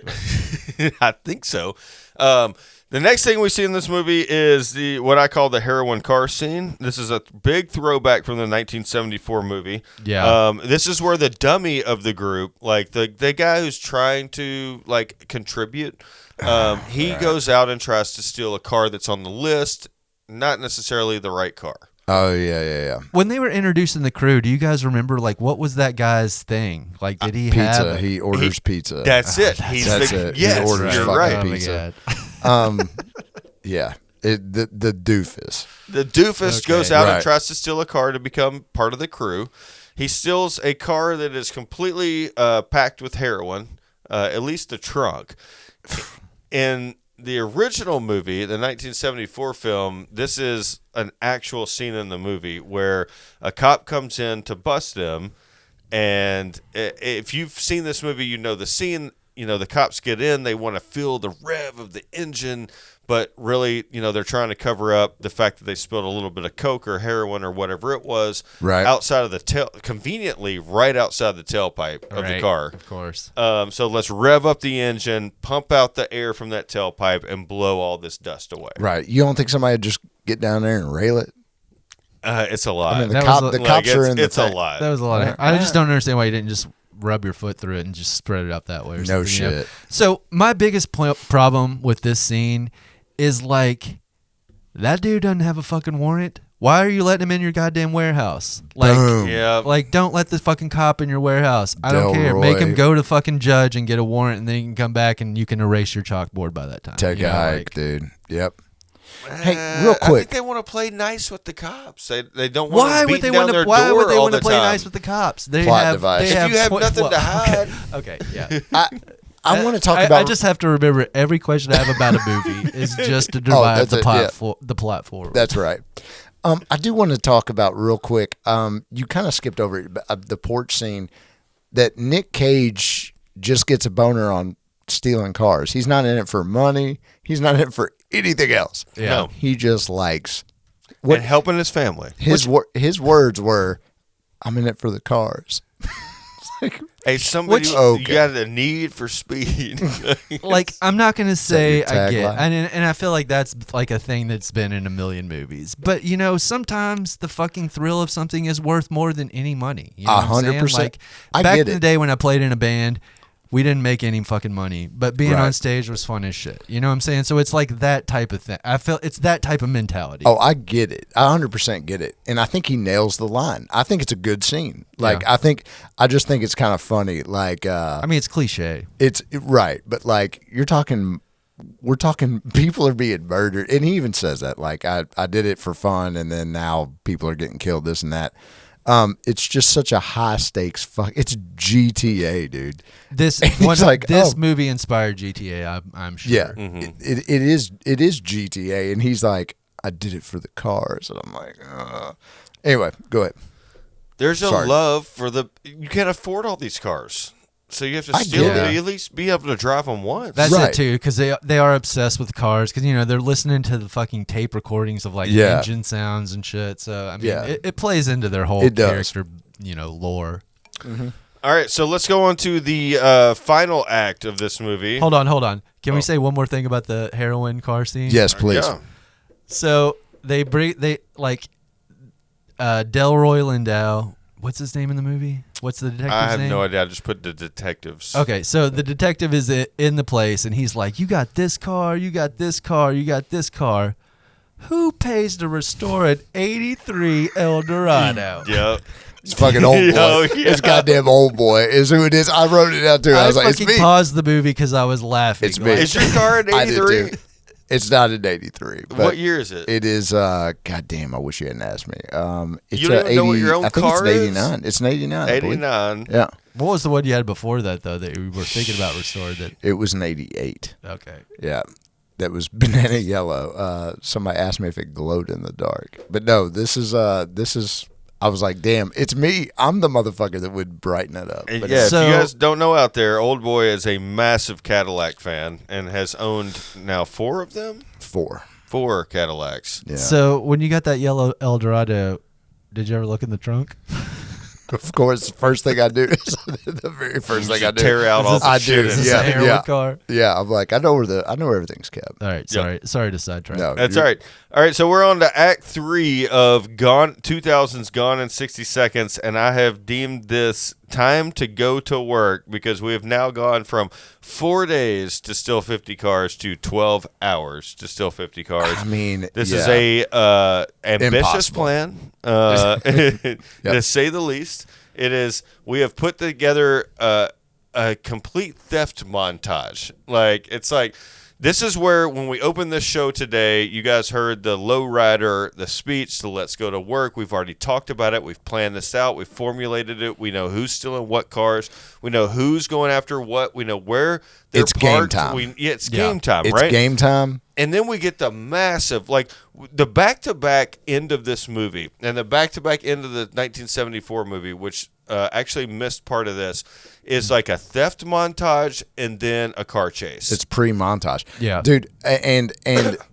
I think so. The next thing we see in this movie is what I call the heroin car scene. This is a big throwback from the 1974 movie. Yeah. This is where the dummy of the group, like the guy who's trying to like contribute, he goes out and tries to steal a car that's on the list, not necessarily the right car. Oh yeah. When they were introducing the crew, do you guys remember like what was that guy's thing? Like, did he Pizza. have? He orders pizza. That's it. That's it. Yes, he orders you're fucking right. pizza. Yeah. The doofus. The doofus Okay. goes out Right. and tries to steal a car to become part of the crew. He steals a car that is completely packed with heroin, at least the trunk. In the original movie, the 1974 film, this is an actual scene in the movie where a cop comes in to bust him. And if you've seen this movie, you know the scene. You know, the cops get in, they want to feel the rev of the engine, but really, you know, they're trying to cover up the fact that they spilled a little bit of coke or heroin or whatever it was outside of the conveniently right outside the tailpipe of the car. Of course. So let's rev up the engine, pump out the air from that tailpipe, and blow all this dust away. Right. You don't think somebody would just get down there and rail it? It's a lot. I mean, the That cops was are in the It's a thing. lot. That was a lot. I just don't understand why you didn't just rub your foot through it and just spread it up that way. Or No something, you know? shit. So my biggest problem with this scene is like, that dude doesn't have a fucking warrant. Why are you letting him in your goddamn warehouse? Like, Boom. Yeah. like don't let the fucking cop in your warehouse. I don't care. Make him Delroy. go to fucking judge and get a warrant, and then you can come back and you can erase your chalkboard by that time. Take You a know, hike, like- dude. Yep. Hey, real I quick. think they want to play nice with the cops. They don't want Why them would they beating down want to? their Why door would they all want to the play time. nice with the cops? They Plot have. device. They If have you have tw- nothing to hide. Okay, yeah. I want to talk I about. just have to remember every question I have about a movie is just to derive that's the it, plot yeah. the plot forward. That's right. I do want to talk about real quick. You kind of skipped over it, the porch scene that Nic Cage just gets a boner on stealing cars. He's not in it for money. He's not in it for anything else. Yeah. No. He just likes And helping his family. his words were, "I'm in it for the cars." Hey, somebody, Okay. you got a need for speed. Like, I'm not gonna say your I get, tagline? and I feel like that's like a thing that's been in a million movies. But you know, sometimes the fucking thrill of something is worth more than any money. You know what I'm saying? 100%. Like I back get in the it. day when I played in a band, we didn't make any fucking money, but being Right. on stage was fun as shit. You know what I'm saying? So it's like that type of thing. I feel it's that type of mentality. Oh, I get it. I 100% get it. And I think he nails the line. I think it's a good scene. Like, Yeah. I just think it's kind of funny. Like, I mean, it's cliche. right. But like, we're talking, people are being murdered. And he even says that, like, I did it for fun. And then now people are getting killed, this and that. It's just such a high stakes it's GTA, dude. This And he's like, oh. movie inspired GTA. I'm sure. Yeah, it is GTA, and he's like, I did it for the cars, and I'm like, anyway, go ahead. There's a Sorry. love for you can't afford all these cars. So you have to I steal get them, it. at least be able to drive them once. That's Right. it too, because they are obsessed with cars. Because you know they're listening to the fucking tape recordings of like Yeah. engine sounds and shit. So I mean, Yeah. it plays into their whole It does. character, lore. All right, so let's go on to the final act of this movie. Hold on. Can we say one more thing about the heroin car scene? Yes, please. Yeah. So Delroy Lindow. What's his name in the movie? What's the detective's I have name? no idea. I just put the detectives. Okay, so the detective is in the place, and he's like, "You got this car, you got this car, you got this car. Who pays to restore an '83 Eldorado?" Yep. It's fucking old boy. Oh, yeah. It's goddamn old boy. Is who it is. I wrote it down too. I was like, it's fucking me. paused the movie because I was laughing. It's me. Like, Is your car an I did 83? too. It's not an 83. But What year is it? It is. Goddamn, I wish you hadn't asked me. It's You don't a even know what your own I think car it's is? an 89. It's an 89. I believe. 89. Yeah, What was the one you had before that though that we were thinking about restored? That it was an 88. okay. Yeah, that was banana yellow. Somebody asked me if it glowed in the dark, but no. This is. I was like, damn, it's me. I'm the motherfucker that would brighten it up. But Yeah, So- if you guys don't know out there, Old Boy is a massive Cadillac fan and has owned now 4 of them. 4. 4 Cadillacs. Yeah. So when you got that yellow Eldorado, did you ever look in the trunk? Of course, the first thing I do is the very first thing I do. Tear out all the I shit. do. Is this Yeah, a heroin yeah. car? Yeah, I'm like, I know everything's kept. All right, sorry to sidetrack. No, That's all right. All right, so we're on to Act 3 of 2000's Gone in 60 Seconds, and I have deemed this time to go to work because we have now gone from 4 days to steal 50 cars to 12 hours to steal 50 cars. I mean, this yeah. is a ambitious Impossible. plan, to say the least. It is. We have put together a complete theft montage. Like, it's like, this is where, when we open this show today, you guys heard the lowrider, the speech, the let's go to work. We've already talked about it. We've planned this out. We've formulated it. We know who's stealing what cars. We know who's going after what. We know where they're It's game parked. time. It's game time, It's right? game time. And then we get the massive, like, the back-to-back end of this movie and the back-to-back end of the 1974 movie, which actually missed part of this, is like a theft montage and then a car chase. It's pre-montage. Yeah. Dude, and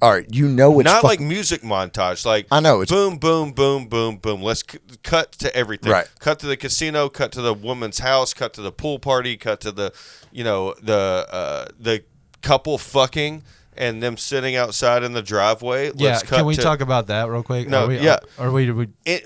all right, you know it's not like music montage. Like, I know, it's boom, boom, boom, boom, boom. Let's cut to everything. Right. Cut to the casino, cut to the woman's house, cut to the pool party, cut to the, the couple fucking and them sitting outside in the driveway. Yeah, Let's cut can we to, talk about that real quick? No, Are we, yeah. Are we? I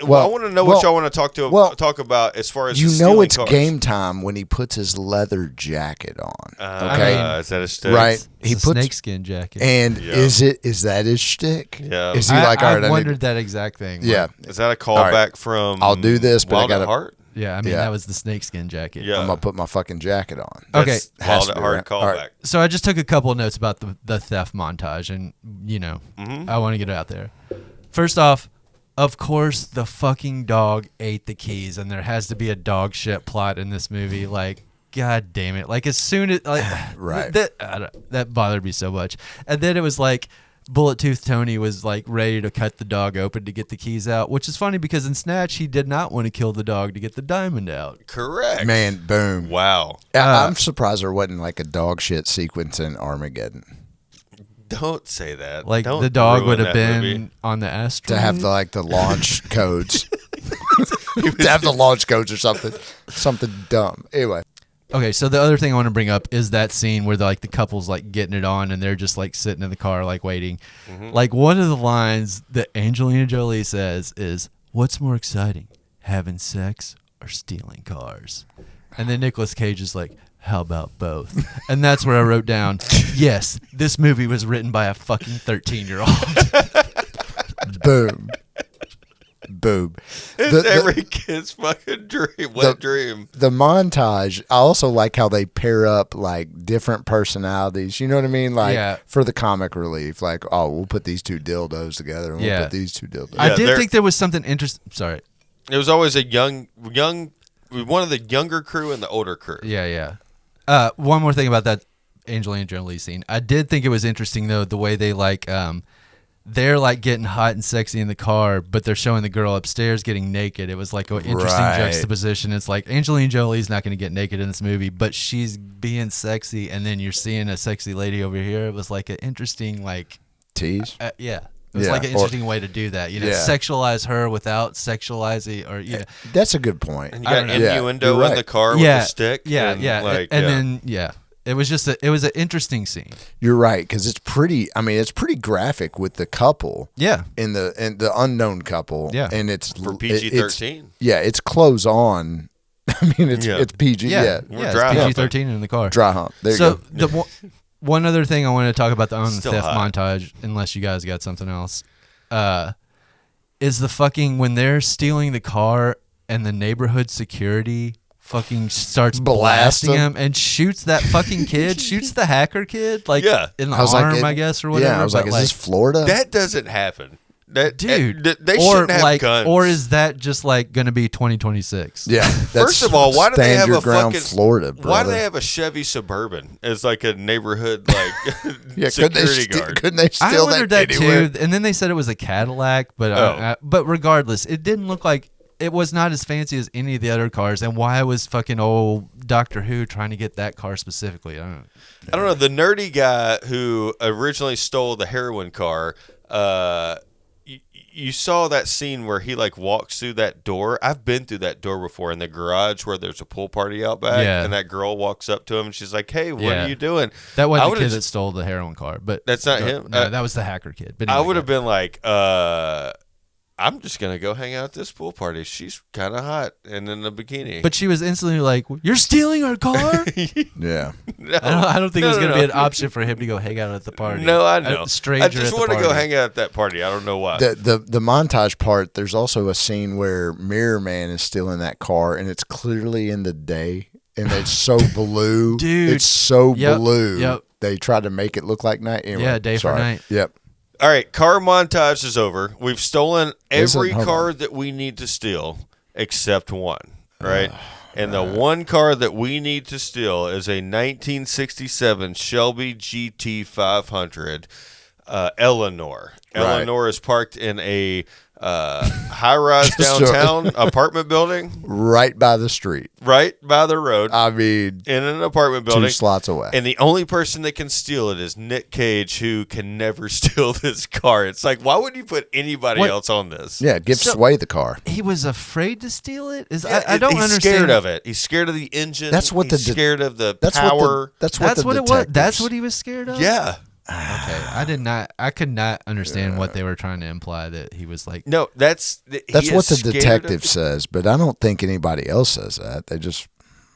want to know what y'all want to talk about as far as you know stealing it's cars. game time when he puts his leather jacket on. Okay, Is that a stick? right? He puts snakeskin jacket. And Yeah. is that his shtick? Yeah. Is he like, all right? I I wondered need, that exact thing. yeah. Is that a callback All right. from? I'll do this, but I Wild at gotta. Heart? Yeah, I mean, Yeah. that was the snakeskin jacket. Yeah. I'm gonna put my fucking jacket on. Okay. That's Wild at to be Heart right. callback. All right. So I just took a couple of notes about the theft montage, and, I want to get it out there. First off, of course, the fucking dog ate the keys, and there has to be a dog shit plot in this movie. Like, God damn it. Like, as soon as, like, Right. that bothered me so much. And then it was like, Bullet Tooth Tony was like ready to cut the dog open to get the keys out, which is funny because in Snatch he did not want to kill the dog to get the diamond out. Correct. Man, boom. Wow. I'm surprised there wasn't like a dog shit sequence in Armageddon Don't say that. Like Don't the dog ruin would have that been movie. on the asteroid. to have the launch codes. To have the launch codes or something dumb. Anyway, Okay, so the other thing I want to bring up is that scene where the couple's like getting it on and they're just like sitting in the car like waiting. Like one of the lines that Angelina Jolie says is, "What's more exciting, having sex or stealing cars?" And then Nicolas Cage is like, "How about both?" And that's where I wrote down, yes, this movie was written by a fucking 13-year-old. boom. Boom. It's every kid's fucking dream. Wet dream. The montage, I also like how they pair up like different personalities. You know what I mean? Like Yeah. for the comic relief, like, oh, we'll put these two dildos together and we'll put these two dildos. I Yeah, did they're- think there was something interesting. Sorry. It was always a young, one of the younger crew and the older crew. Yeah. One more thing about that Angelina Jolie scene. I did think it was interesting though the way they like they're like getting hot and sexy in the car, but they're showing the girl upstairs getting naked. It was like an interesting Right. juxtaposition. It's like Angelina Jolie's not going to get naked in this movie, but she's being sexy, and then you're seeing a sexy lady over here. It was like an interesting like Tease. yeah. It was Yeah, like an or- interesting way to do that. Yeah. Sexualize her without sexualizing, or That's a good point. And you I got don't know. innuendo Yeah, you're in the car with a stick. and, like, then it was just it was an interesting scene. You're right, because it's pretty. I mean, it's pretty graphic with the couple. Yeah. In the unknown couple. Yeah. And it's For it- PG-13. it's clothes on. I mean, it's PG. Yeah. We're it's dry PG-13 in the car. Dry hump. There you So go. the one other thing I wanted to talk about the Still theft hot. montage, unless you guys got something else, is the fucking when they're stealing the car and the neighborhood security fucking starts Blast blasting him. him and shoots that fucking kid, shoots the hacker kid, like Yeah. in the I was like, arm, it- I guess, or whatever. Yeah, I was like, but, is this Florida? That doesn't happen. That dude? they or shouldn't have like, guns. or is that just like going to be 2026? Yeah. First of all, why do they stand have your a ground, fucking Florida? Why do brother? they have a Chevy Suburban as like a neighborhood like Yeah, security guard? couldn't they I steal wondered that that anywhere? too, and then they said it was a Cadillac, but regardless, it didn't look like it was not as fancy as any of the other cars. And why was fucking old Doctor Who trying to get that car specifically? I don't know. The nerdy guy who originally stole the heroin car. You saw that scene where he like walks through that door. I've been through that door before in the garage where there's a pool party out back, and that girl walks up to him and she's like, "Hey, what are you doing?" That wasn't the kid that stole the heroin car, but that's not him. No, that was the hacker kid. But I would have been like, I'm just gonna go hang out at this pool party. She's kind of hot and in a bikini. But she was instantly like, "You're stealing our car." Yeah. No, I don't think it was going to be an option for him to go hang out at the party. No, I know. A stranger I just want to go hang out at that party. I don't know why. The montage part, there's also a scene where Mirror Man is still in that car, and it's clearly in the day, and it's so blue. Dude. It's so blue. Yep. They tried to make it look like night. Anyway, Yeah, day for night. Yep. All right, car montage is over. We've stolen every Hold car on. that we need to steal except one, right? And the one car that we need to steal is a 1967 Shelby GT 500 Eleanor. Eleanor is parked in a high-rise downtown apartment building. Right by the street. Right by the road. I mean, in an apartment building. 2 slots away. And the only person that can steal it is Nic Cage, who can never steal this car. It's like, why would you put anybody else on this? Yeah, give Sway the car. He was afraid to steal it? I don't understand. He's scared of it. He's scared of the engine. That's what he's scared of the power. That's what it was. That's what he was scared of? Yeah. Okay, I could not understand what they were trying to imply that he was like. No, that's what the detective says, but I don't think anybody else says that. They just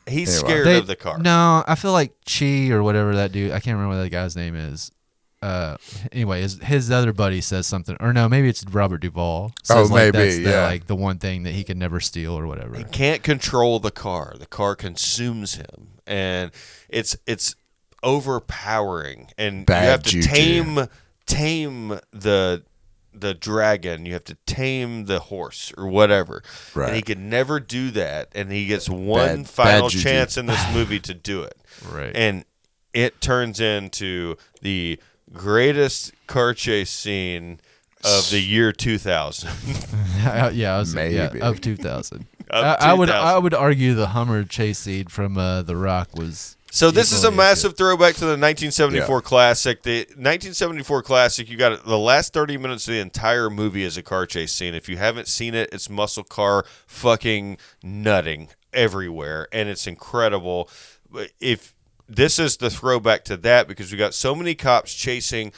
he's scared of the car. No, I feel like Chi or whatever that dude. I can't remember what that guy's name is. Anyway, his other buddy says something, or no, maybe it's Robert Duvall. Says maybe that's like the one thing that he could never steal or whatever. He can't control the car. The car consumes him, and it's overpowering, and Bad you have to juju. tame the dragon. You have to tame the horse or whatever. Right. And he could never do that, and he gets one final juju. chance in this movie to do it. Right. And it turns into the greatest car chase scene of the year 2000. Yeah, Maybe. of 2000. Of I 2000. would argue the Hummer chase scene from The Rock was. So this is a equally massive good. throwback to the 1974 classic. The 1974 classic, you got the last 30 minutes of the entire movie is a car chase scene. If you haven't seen it, it's muscle car fucking nutting everywhere, and it's incredible. If this is the throwback to that, because we got so many cops chasing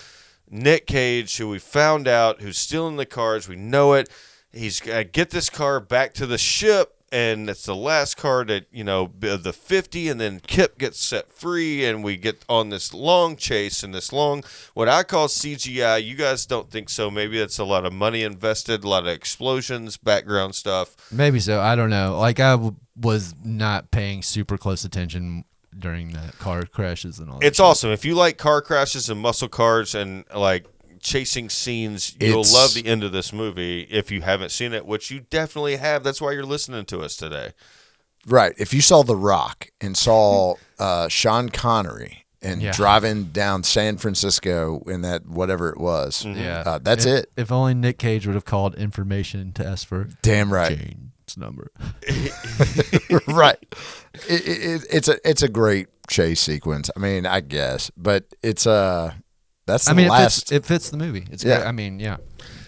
Nic Cage, who we found out who's stealing the cars. We know it. He's got to get this car back to the ship. And it's the last car that, the 50, and then Kip gets set free, and we get on this long chase and this long, what I call CGI. You guys don't think so. Maybe it's a lot of money invested, a lot of explosions, background stuff. Maybe so. I don't know. Like, I was not paying super close attention during the car crashes and all that. It's awesome. If you like car crashes and muscle cars and, like, chasing scenes, you'll love the end of this movie if you haven't seen it, which you definitely have. That's why you're listening to us today. Right. If you saw The Rock and saw Sean Connery and driving down San Francisco in that whatever it was, that's it. If only Nic Cage would have called information to ask for damn right Jane's number. Right. It's a great chase sequence. I mean, I guess, but it's that's the last. It fits the movie. It's great. I mean,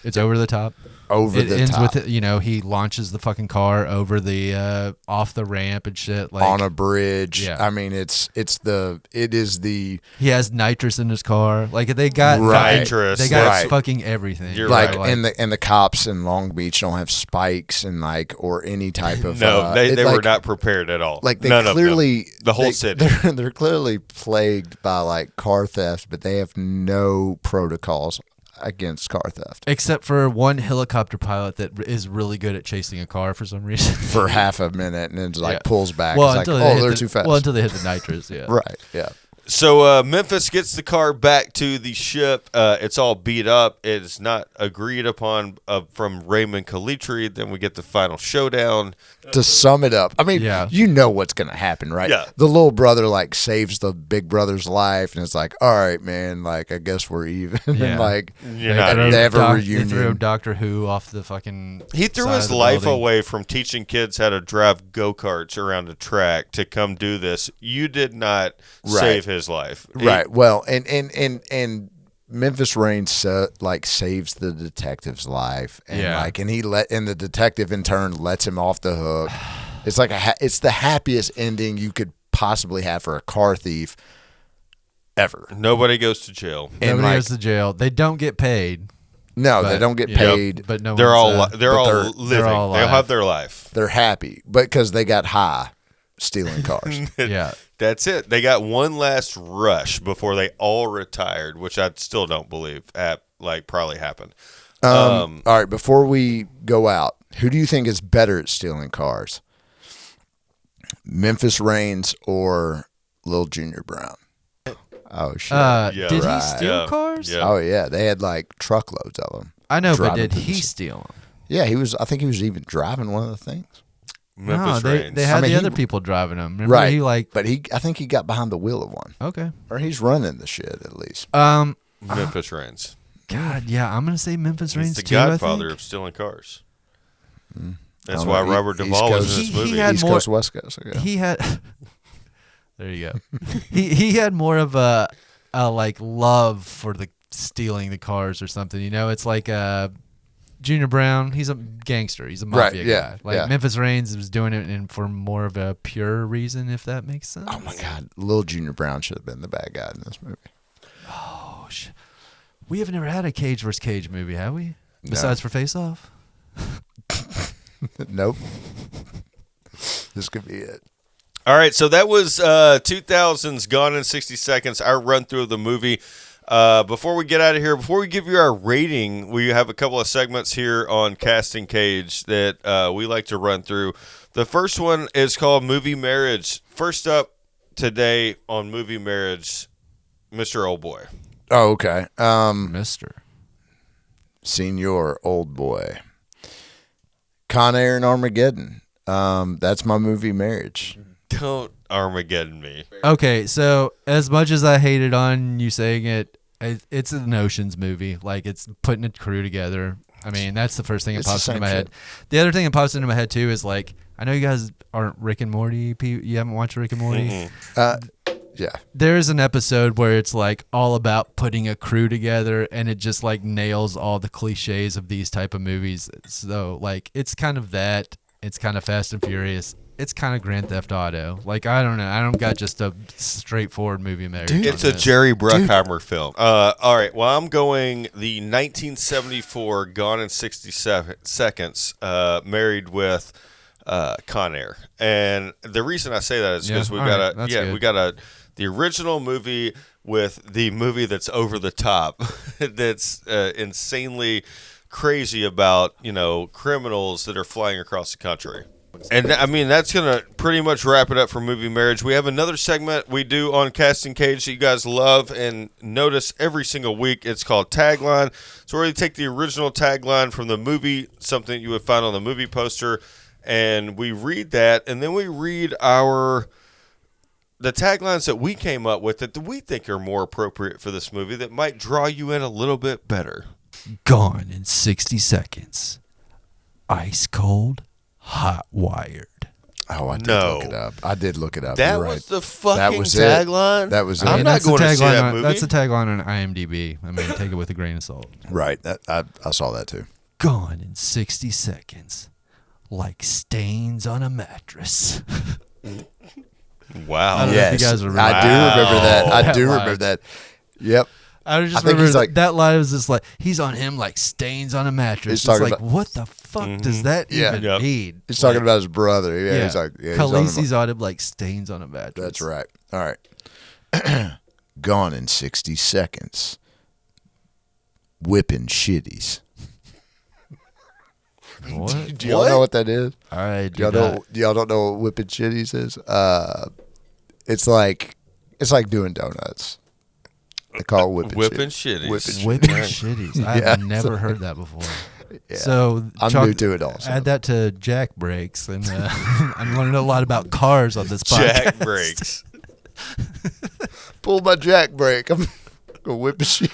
it's over the top. It ends with it, he launches the fucking car over the off the ramp and shit, like on a bridge. Yeah. I mean, it is the. He has nitrous in his car. Like they got nitrous. They got fucking everything. You're like, right. and the cops in Long Beach don't have spikes and or any type of. No, they were not prepared at all. Like they None clearly of them. The whole city. They're clearly plagued by car theft, but they have no protocols against car theft, except for one helicopter pilot that is really good at chasing a car for some reason for half a minute, and then just pulls back. Well, it's like, they're too fast. Well, until they hit the nitrous, yeah. Right, yeah. So Memphis gets the car back to the ship. It's all beat up. It's not agreed upon from Raymond Calitri. Then we get the final showdown. To sum it up, I mean, Yeah. you know what's gonna happen, right? Yeah. The little brother like saves the big brother's life, and it's like, all right, man, like I guess we're even. Yeah. And like You're not they have a They reunion. threw Doctor Who off the fucking. He threw side his of the life building. away from teaching kids how to drive go-karts around a track to come do this. You did not save his life. Right. Well, and Memphis Reigns saves the detective's life, and and the detective in turn lets him off the hook. It's like it's the happiest ending you could possibly have for a car thief ever. Nobody goes to jail. And Nobody goes to jail. They don't get paid. No, but, they don't get you know, paid. but no, They're all one's, they're all they're living. they're all They'll alive. have their life. They're happy, but because they got high stealing cars. Yeah. That's it. They got one last rush before they all retired, which I still don't believe probably happened. All right, before we go out, who do you think is better at stealing cars? Memphis Reigns or Lil Junior Brown? Oh shit! Yeah. Did Right. he steal Yeah. cars? Yeah. Oh yeah, they had like truckloads of them. I know, but driving did to he the- steal them? Yeah, he was. I think he was even driving one of the things. No, Memphis they Reigns. had I mean, the he- other people driving them. Remember Right. he like But I think he got behind the wheel of one, okay. or he's running the shit at least. Memphis Reigns. God, yeah, I'm gonna say Memphis Reigns He's the too. godfather I think. of stealing cars. I That's don't why know. Robert East Duvall was Coast- in this He movie. had East more- Coast, West Coast. Okay. He had. There you go. he had more of a like love for the stealing the cars or something. You know, it's like Junior Brown. He's a gangster. He's a mafia Right, yeah, guy. Like yeah. Memphis Reigns was doing it for more of a pure reason, if that makes sense. Oh my God, Lil Junior Brown should have been the bad guy in this movie. Oh shit. We have never had a Cage versus Cage movie, have we? Besides for Face Off. Nope. This could be it. All right, so that was 2000's Gone in 60 Seconds, our run through of the movie. Before we get out of here, before we give you our rating, we have a couple of segments here on Casting Cage that we like to run through. The first one is called Movie Marriage. First up today on Movie Marriage, Mr. Oldboy. Oh, okay. Mister. Senior Old Boy. Con Air and Armageddon. That's my movie Marriage. Don't Armageddon me. Okay, so as much as I hated on you saying it, it's an Ocean's movie. Like, it's putting a crew together. I mean, that's the first thing that It's the pops into same my head. The other thing that pops into my head, too, is like, I know you guys aren't Rick and Morty. You haven't watched Rick and Morty? Yeah. There's an episode where it's like all about putting a crew together, and it just like nails all the cliches of these type of movies. So like, it's kind of that. It's kind of Fast and Furious. It's kind of Grand Theft Auto. Like, I don't know. I don't got just a straightforward movie marriage. It's a Jerry Bruckheimer film. All right. Well, I'm going the 1974 Gone in 67 Seconds, married with Con Air. And the reason I say that is because Yeah, we've all got right, that's good. we got the original movie with the movie that's over the top, that's insanely crazy about, criminals that are flying across the country. And I mean, that's going to pretty much wrap it up for Movie Marriage. We have another segment we do on Casting Cage that you guys love and notice every single week. It's called Tagline. So we're going to take the original tagline from the movie, something you would find on the movie poster, and we read that, and then we read the taglines that we came up with that we think are more appropriate for this movie that might draw you in a little bit better. Gone in 60 seconds. Ice cold, hot wired. Oh, I did No. look it up. I did look it up. That You're was right. the fucking That was tagline? It. That was it. I'm not that's the going to see tagline that on- movie. That's the tagline on IMDb. I mean, take it with a grain of salt. Right. I saw that too. Gone in 60 seconds. Like stains on a mattress. Wow. I don't know if you guys remember I do remember that. I that do line. remember that. Yep. I just I think remember he's like- that line was just like, he's on him like stains on a mattress. He's It's talking like, about- what the fuck does that Yeah. even Yep. mean? He's talking about his brother. Yeah. He's like, yeah, he's on him. Khaleesi's on him like stains on a mattress. That's right. All right. Gone in 60 seconds. Whipping shitties. What? Do y'all know what that is? I do Y'all not. know? Y'all don't know what whipping shitties is? It's like It's like doing donuts. They call it Whipping shitties. Whipping shitties. I've never heard that before. Yeah. So I'm new to it also. Add that to jack brakes, and I'm learning a lot about cars on this podcast. Jack brakes. Pull my jack brake. I'm gonna whip a shit.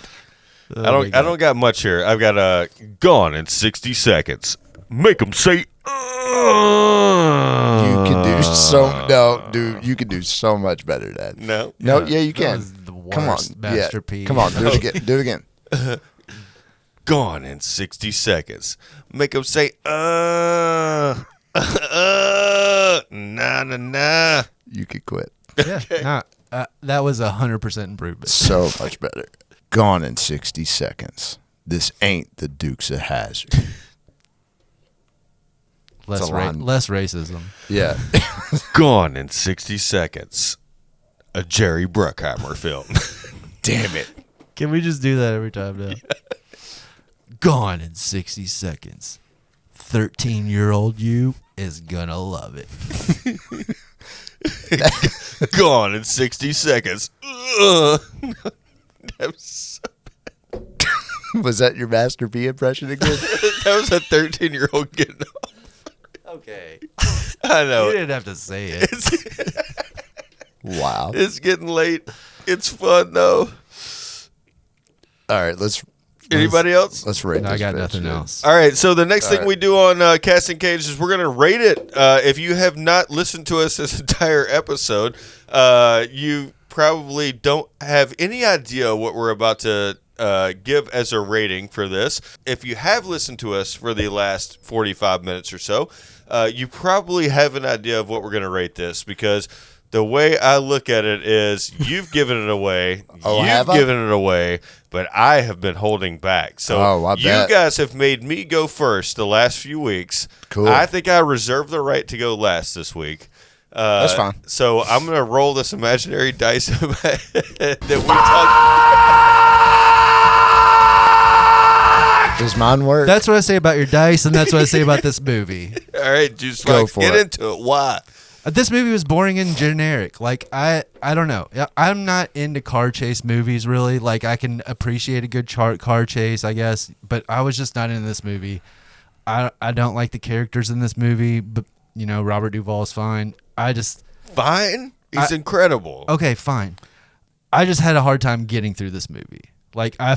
I don't got much here. I've got gone in 60 seconds. Make them say. You can do dude. You can do so much better than that. No, yeah, you can. Come on, masterpiece. Come on, do it again. Do it again. Gone in 60 seconds. Make them say nah. You could quit. Yeah, that was 100% improvement. So much better. Gone in 60 seconds. This ain't the Dukes of Hazzard. Less racism. Yeah. Gone in 60 seconds. A Jerry Bruckheimer film. Damn it. Can we just do that every time now? Gone in 60 seconds. 13-year-old you is gonna love it. Gone in 60 seconds. Was that your Master P impression again? That was a 13-year-old getting off. Okay. I know. You didn't have to say it. Wow. It's getting late. It's fun, though. All right, let's Anybody else? Let's rate this I got bitch, nothing dude. else. All right, so the next thing we do on Casting Cage is we're going to rate it. If you have not listened to us this entire episode, you probably don't have any idea what we're about to give as a rating for this. If you have listened to us for the last 45 minutes or so, you probably have an idea of what we're going to rate this, because the way I look at it is you've given it away, given it away, but I have been holding back. So you guys have made me go first the last few weeks. Cool. I think I reserve the right to go last this week. That's fine. So I'm going to roll this imaginary dice that we talked. Does mine work? That's what I say about your dice, and that's what I say about this movie. All right, just Go for get it. into it. Why? This movie was boring and generic. Like, I don't know. I'm not into car chase movies, really. Like, I can appreciate a good car chase, I guess, but I was just not into this movie. I don't like the characters in this movie, but, you know, Robert Duvall's fine. Fine? He's incredible. Okay, fine. I just had a hard time getting through this movie. Like, I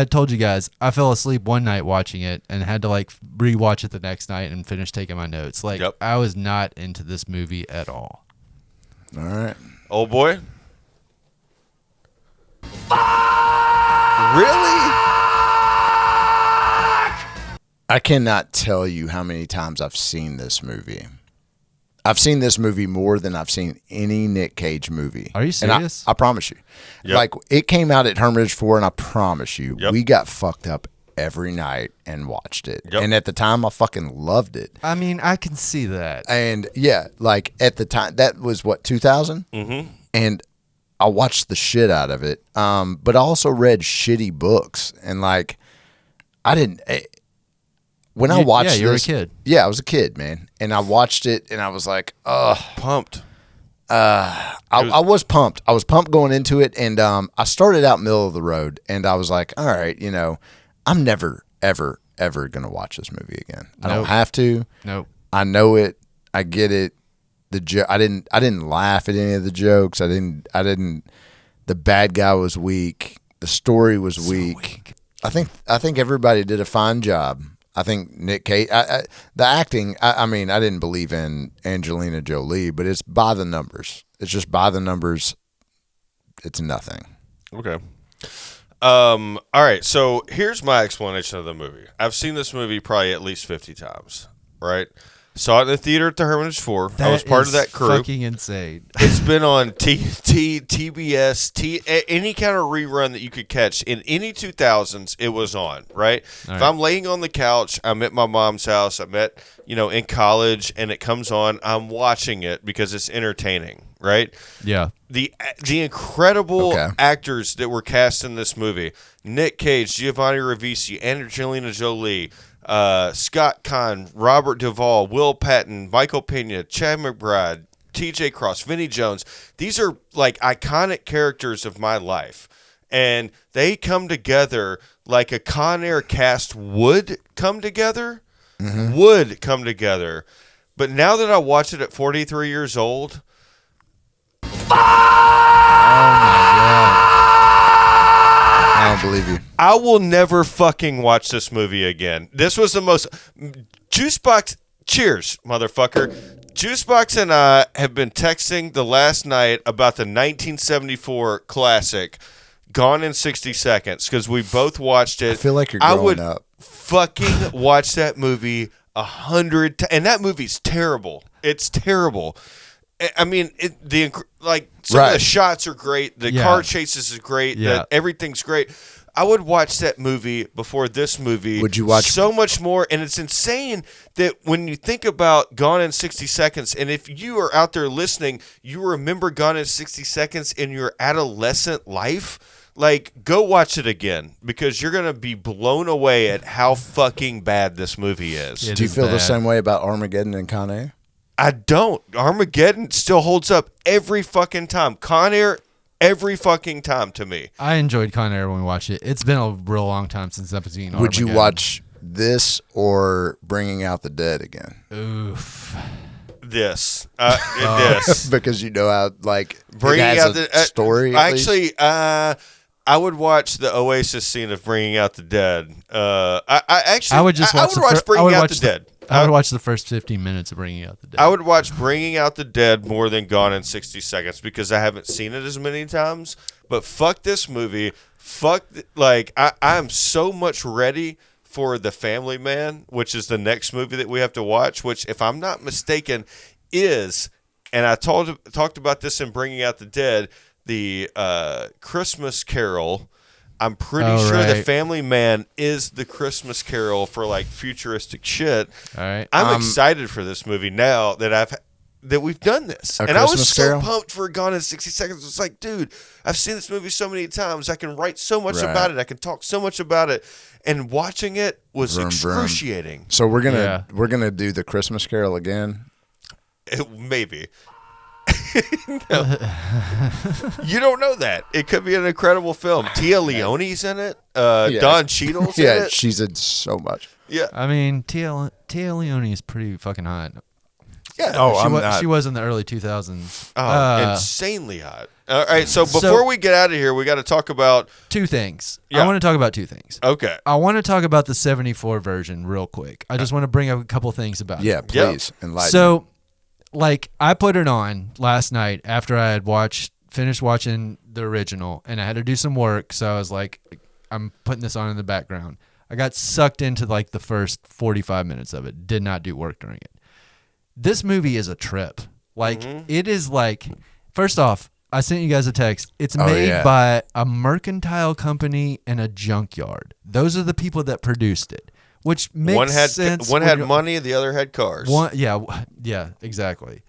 told you guys, I fell asleep one night watching it and had to, like, rewatch it the next night and finish taking my notes. Like, I was not into this movie at all. All right. Old boy? Really? I cannot tell you how many times I've seen this movie. I've seen this movie more than I've seen any Nic Cage movie. Are you serious? I promise you. Yep. Like, it came out at Hermitage 4, and I promise you, Yep. we got fucked up every night and watched it. Yep. And at the time, I fucking loved it. I mean, I can see that. And, yeah, like, at the time, that was, 2000? Mm-hmm. And I watched the shit out of it. But I also read shitty books. And, like, I didn't... When I watched this... Yeah, you were a kid. Yeah, I was a kid, man. And I watched it, and I was like, ugh. Pumped. I was pumped. I was pumped going into it, and I started out middle of the road, and I was like, all right, you know, I'm never, ever, ever going to watch this movie again. I don't have to. Nope. I know it. I get it. I didn't laugh at any of the jokes. I didn't. The bad guy was weak. The story was weak. I think everybody did a fine job. I think Nic Cage, the acting, I mean, I didn't believe in Angelina Jolie, but it's by the numbers. It's just by the numbers. It's nothing. Okay. All right, so here's my explanation of the movie. I've seen this movie probably at least 50 times, right? Saw it in the theater at the Hermitage 4. I was part of that crew. Fucking insane. It's been on TNT, TBS, any kind of rerun that you could catch. In any 2000s, it was on, right? If I'm laying on the couch, I'm at my mom's house, I'm at, in college, and it comes on, I'm watching it because it's entertaining, right? Yeah. The incredible actors that were cast in this movie: Nic Cage, Giovanni Ribisi, Angelina Jolie, Scott Conn, Robert Duvall, Will Patton, Michael Pena, Chad McBride, TJ Cross, Vinnie Jones. These are like iconic characters of my life. And they come together like a Con Air cast would come together. Would come together. But now that I watch it at 43 years old, I don't believe you. I will never fucking watch this movie again. This was the most Juicebox. Cheers, motherfucker. Juicebox and I have been texting the last night about the 1974 classic Gone in 60 Seconds because we both watched it. I feel like you're growing up. Fucking watch that movie 100 times, and that movie's terrible. It's terrible. I mean, some of the shots are great. The car chases is great. Everything's great. I would watch that movie before this movie. Would you watch so much more? And it's insane that when you think about Gone in 60 Seconds, and if you are out there listening, you remember Gone in 60 Seconds in your adolescent life, like, go watch it again because you're going to be blown away at how fucking bad this movie is. Do you feel the same way about Armageddon and Con Air? I don't. Armageddon still holds up every fucking time. Con Air, every fucking time to me. I enjoyed Con Air when we watched it. It's been a real long time since I've seen Armageddon. Would you watch this or Bringing Out the Dead again? Oof. This. Because you know how, like, Bringing it has Out a the story. Actually, I would watch the Oasis scene of Bringing Out the Dead. I would watch Bringing Out the Dead. I would watch the first 15 minutes of Bringing Out the Dead. I would watch Bringing Out the Dead more than Gone in 60 Seconds because I haven't seen it as many times. But fuck this movie. I'm so much ready for The Family Man, which is the next movie that we have to watch, which, if I'm not mistaken, is, and I talked about this in Bringing Out the Dead, the Christmas Carol. I'm pretty sure The Family Man is the Christmas Carol for like futuristic shit. All right. I'm excited for this movie now that we've done this. And I was so pumped for Gone in 60 Seconds. It's like, dude, I've seen this movie so many times. I can write so much about it. I can talk so much about it. And watching it was excruciating. So we're gonna do the Christmas Carol again. Maybe. No. You don't know that. It could be an incredible film. Tia Leone's in it. Don Cheadle's in it. Yeah, she's in so much. Yeah. I mean, Tia Leone is pretty fucking hot. Yeah. She was in the early 2000s. Oh, insanely hot. All right, so before we get out of here, we got to talk about two things. Yeah. I want to talk about two things. Okay. I want to talk about the 74 version real quick. I just want to bring up a couple things about it. Yeah, please. Enlighten. So, like, I put it on last night after I had finished watching the original, and I had to do some work, so I was like, I'm putting this on in the background. I got sucked into, like, the first 45 minutes of it. Did not do work during it. This movie is a trip. Like, it is like, first off, I sent you guys a text. It's made by a mercantile company and a junkyard. Those are the people that produced it, which makes sense. One had money, the other had cars. Yeah, exactly.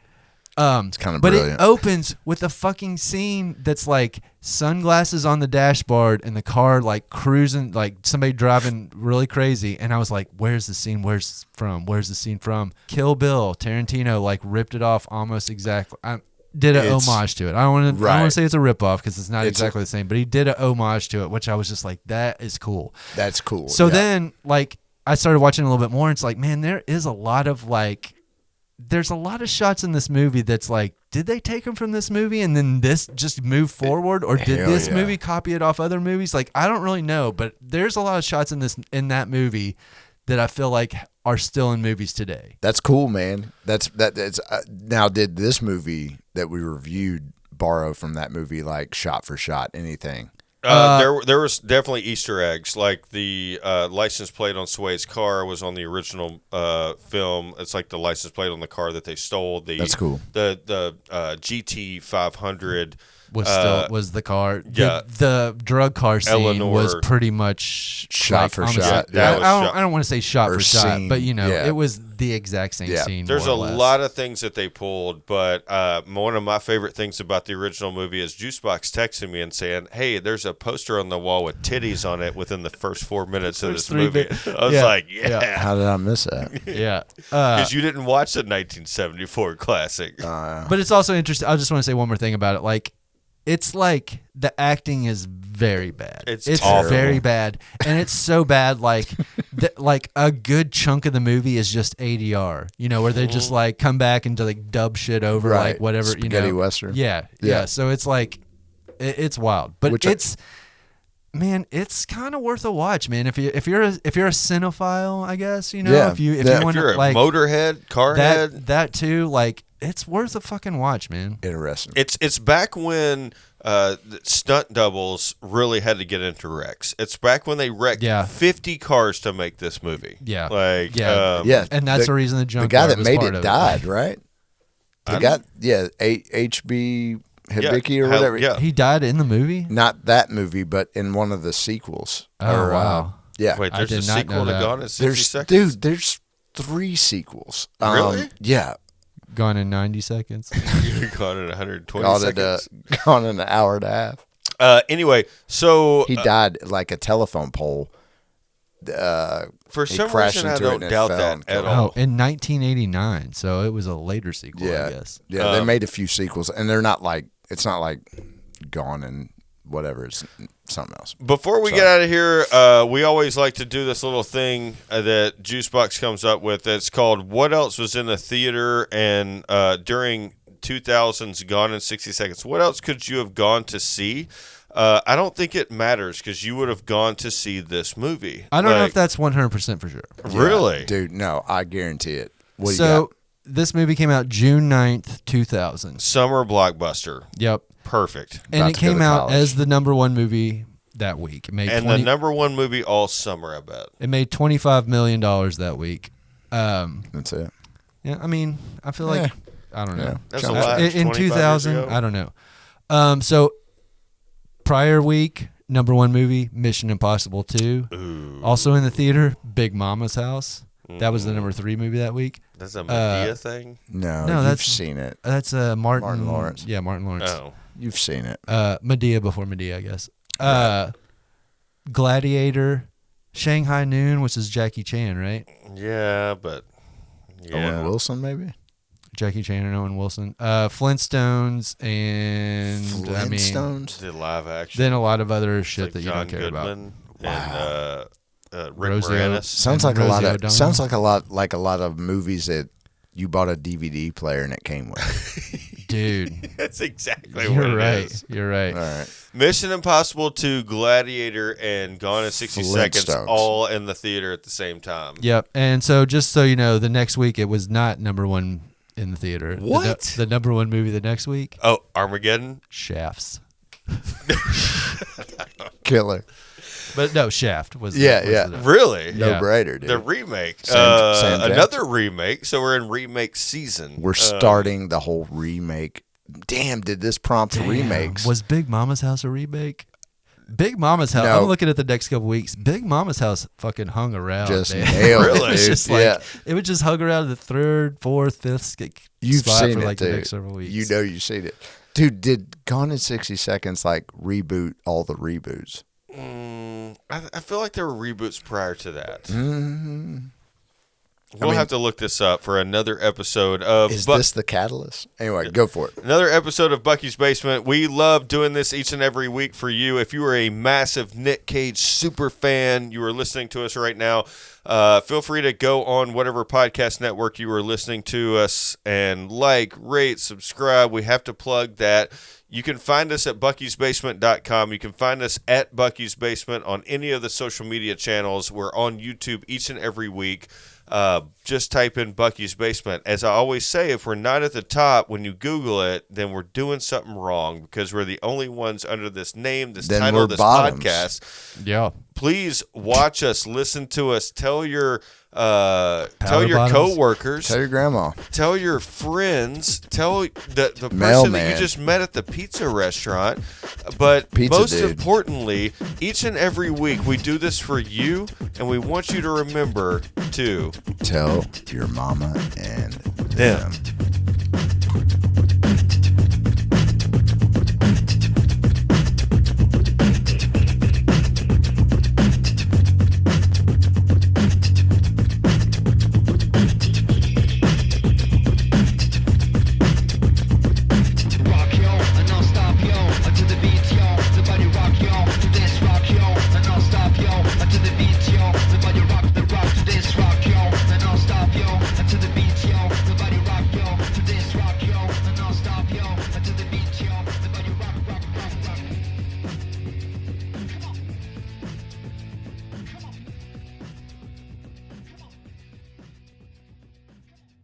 It's kind of but brilliant. It opens with a fucking scene that's like sunglasses on the dashboard and the car like cruising, like somebody driving really crazy. And I was like, where's the scene? Where's the scene from? Kill Bill, Tarantino like ripped it off almost exactly. Did an homage to it. I don't want to say it's a ripoff because it's not exactly the same, but he did an homage to it, which I was just like, that is cool. That's cool. So then, like, I started watching a little bit more, and it's like, man, there's a lot of shots in this movie that's like, did they take them from this movie and then this just move forward, or did this movie copy it off other movies? Like, I don't really know, but there's a lot of shots in that movie that I feel like are still in movies today. That's cool, man. That's now, did this movie that we reviewed borrow from that movie, like shot for shot, anything? There was definitely Easter eggs, like the license plate on Sway's car was on the original film. It's like the license plate on the car that they stole. That's cool. The GT 500 was the car. Yeah. The drug car scene Eleanor. was pretty much Shot for on the shot. same- Yeah, I, that was I don't, shot. I don't want to say shot Or for shot, scene, but yeah. it was the exact same Yeah. scene. There's a more or less. lot of things that they pulled, but one of my favorite things about the original movie is Juicebox texting me and saying, "Hey, there's a poster on the wall with titties on it within the first 4 minutes of this movie." I was Yeah. like, "Yeah," How did I miss that? Yeah. because you didn't watch the 1974 classic. But it's also interesting. I just want to say one more thing about it. Like, it's like the acting is very bad. It's terrible. very bad, and it's so bad. Like, like a good chunk of the movie is just ADR. You know, where they just like come back and like dub shit over Right. like whatever. Spaghetti you know, Western. Yeah, Yeah. yeah. So it's like, it's wild, but Which man, it's kind of worth a watch, man. If you're a cinephile, I guess if Yeah. you Yeah. want If you're to a like motorhead, carhead, that too, like it's worth a fucking watch, man. Interesting. it's back when the stunt doubles really had to get into wrecks. It's back when they wrecked Yeah. 50 cars to make this movie. Yeah. Like, Yeah. Yeah, And that's the reason the the guy junkyard that was made part it of died, right? The guy, H.B. Hibiki or whatever. Yeah. He died in the movie. Not that movie, but in one of the sequels. Oh, wow. Yeah. Wait, I there's a did not sequel know to that. Gone in 60 there's Seconds? there's 3 sequels. Really? Yeah. Gone in 90 seconds. Gone in 120 Gone seconds. in an hour and a half. Anyway, so He died like a telephone pole. for he some crashed reason I into it don't and it doubt fell that and at killed Oh, all. in 1989. So it was a later sequel, Yeah. I guess. Yeah, they made a few sequels, and they're not like, it's not like Gone and whatever. It's something else. Before we get out of here, we always like to do this little thing that Juicebox comes up with. It's called "What Else Was in the Theater?" And during 2000's Gone in 60 Seconds, what else could you have gone to see? I don't think it matters because you would have gone to see this movie. I don't know Like, if that's 100% for sure. really. Dude, no, I guarantee it. What do you So got? this movie came out June 9th, 2000. Summer blockbuster. Yep. Perfect. And About it to go came to out college. as the #1 movie that week. It made And the number one movie all summer, I bet. It made $25 million that week. That's it. Yeah, I mean, I feel like I don't know. Yeah. That's a lot. In 25 years 2000, ago. I don't know. So prior week, #1 movie, Mission Impossible 2. Ooh. Also in the theater, Big Mama's House. That was the #3 movie that week. That's a Medea thing? No, No, you've that's- seen it. That's Martin Martin Lawrence. Yeah, Martin Lawrence. Oh. You've seen it. Medea before Medea, I guess. Gladiator, Shanghai Noon, which is Jackie Chan, right? Yeah, but... Yeah. Owen Wilson, maybe? Jackie Chan and Owen Wilson. Flintstones and Flintstones? The live action. then a lot of other It's shit like that you John don't care about. Goodman and Rick Rosie Moranis. Sounds And like a lot Rosie of O'Donnell. sounds like a lot of movies that you bought a DVD player and it came with. Dude, That's exactly what you're it right. is. You're right. All right. Mission Impossible 2, Gladiator, and Gone in 60 Seconds Flintstones. all in the theater at the same time. Yep. And so just so you know, the next week it was not #1 in the theater. What? The #1 movie the next week? Oh, Armageddon? Shafts. Killer. But no, Shaft was. Yeah, was yeah. the- Really? No Yeah. brainer, dude. The remake. Sam Jackson. Another remake, so we're in remake season. We're starting the whole remake. Damn, did this prompt remakes? Was Big Mama's House a remake? Big Mama's House. No. I'm looking at the next couple weeks. Big Mama's House fucking hung around. Just man. nailed it, Really? It's dude. just like Yeah. it would just hug around the 3rd, 4th, 5th You've spot seen for it, like dude. the next several weeks. You know you've seen it. Dude, did Gone in 60 Seconds like reboot all the reboots? I feel like there were reboots prior to that. Mm-hmm. We'll have to look this up for another episode of Is this the catalyst? Anyway, go for it. Another episode of Bucky's Basement. We love doing this each and every week for you. If you are a massive Nic Cage super fan, you are listening to us right now, feel free to go on whatever podcast network you are listening to us and like, rate, subscribe. We have to plug that. You can find us at buckysbasement.com. You can find us at Bucky's Basement on any of the social media channels. We're on YouTube each and every week. Just type in Bucky's Basement. As I always say, if we're not at the top when you Google it, then we're doing something wrong because we're the only ones under this name, this Then title we're of this bottoms. podcast. Yeah. Please watch us, listen to us, tell your bottoms. coworkers, Tell your grandma. tell your friends, tell the person that Mailman. you just met at the pizza restaurant. But Pizza most dude. importantly, each and every week we do this for you, and we want you to remember to Tell your mama and them. them.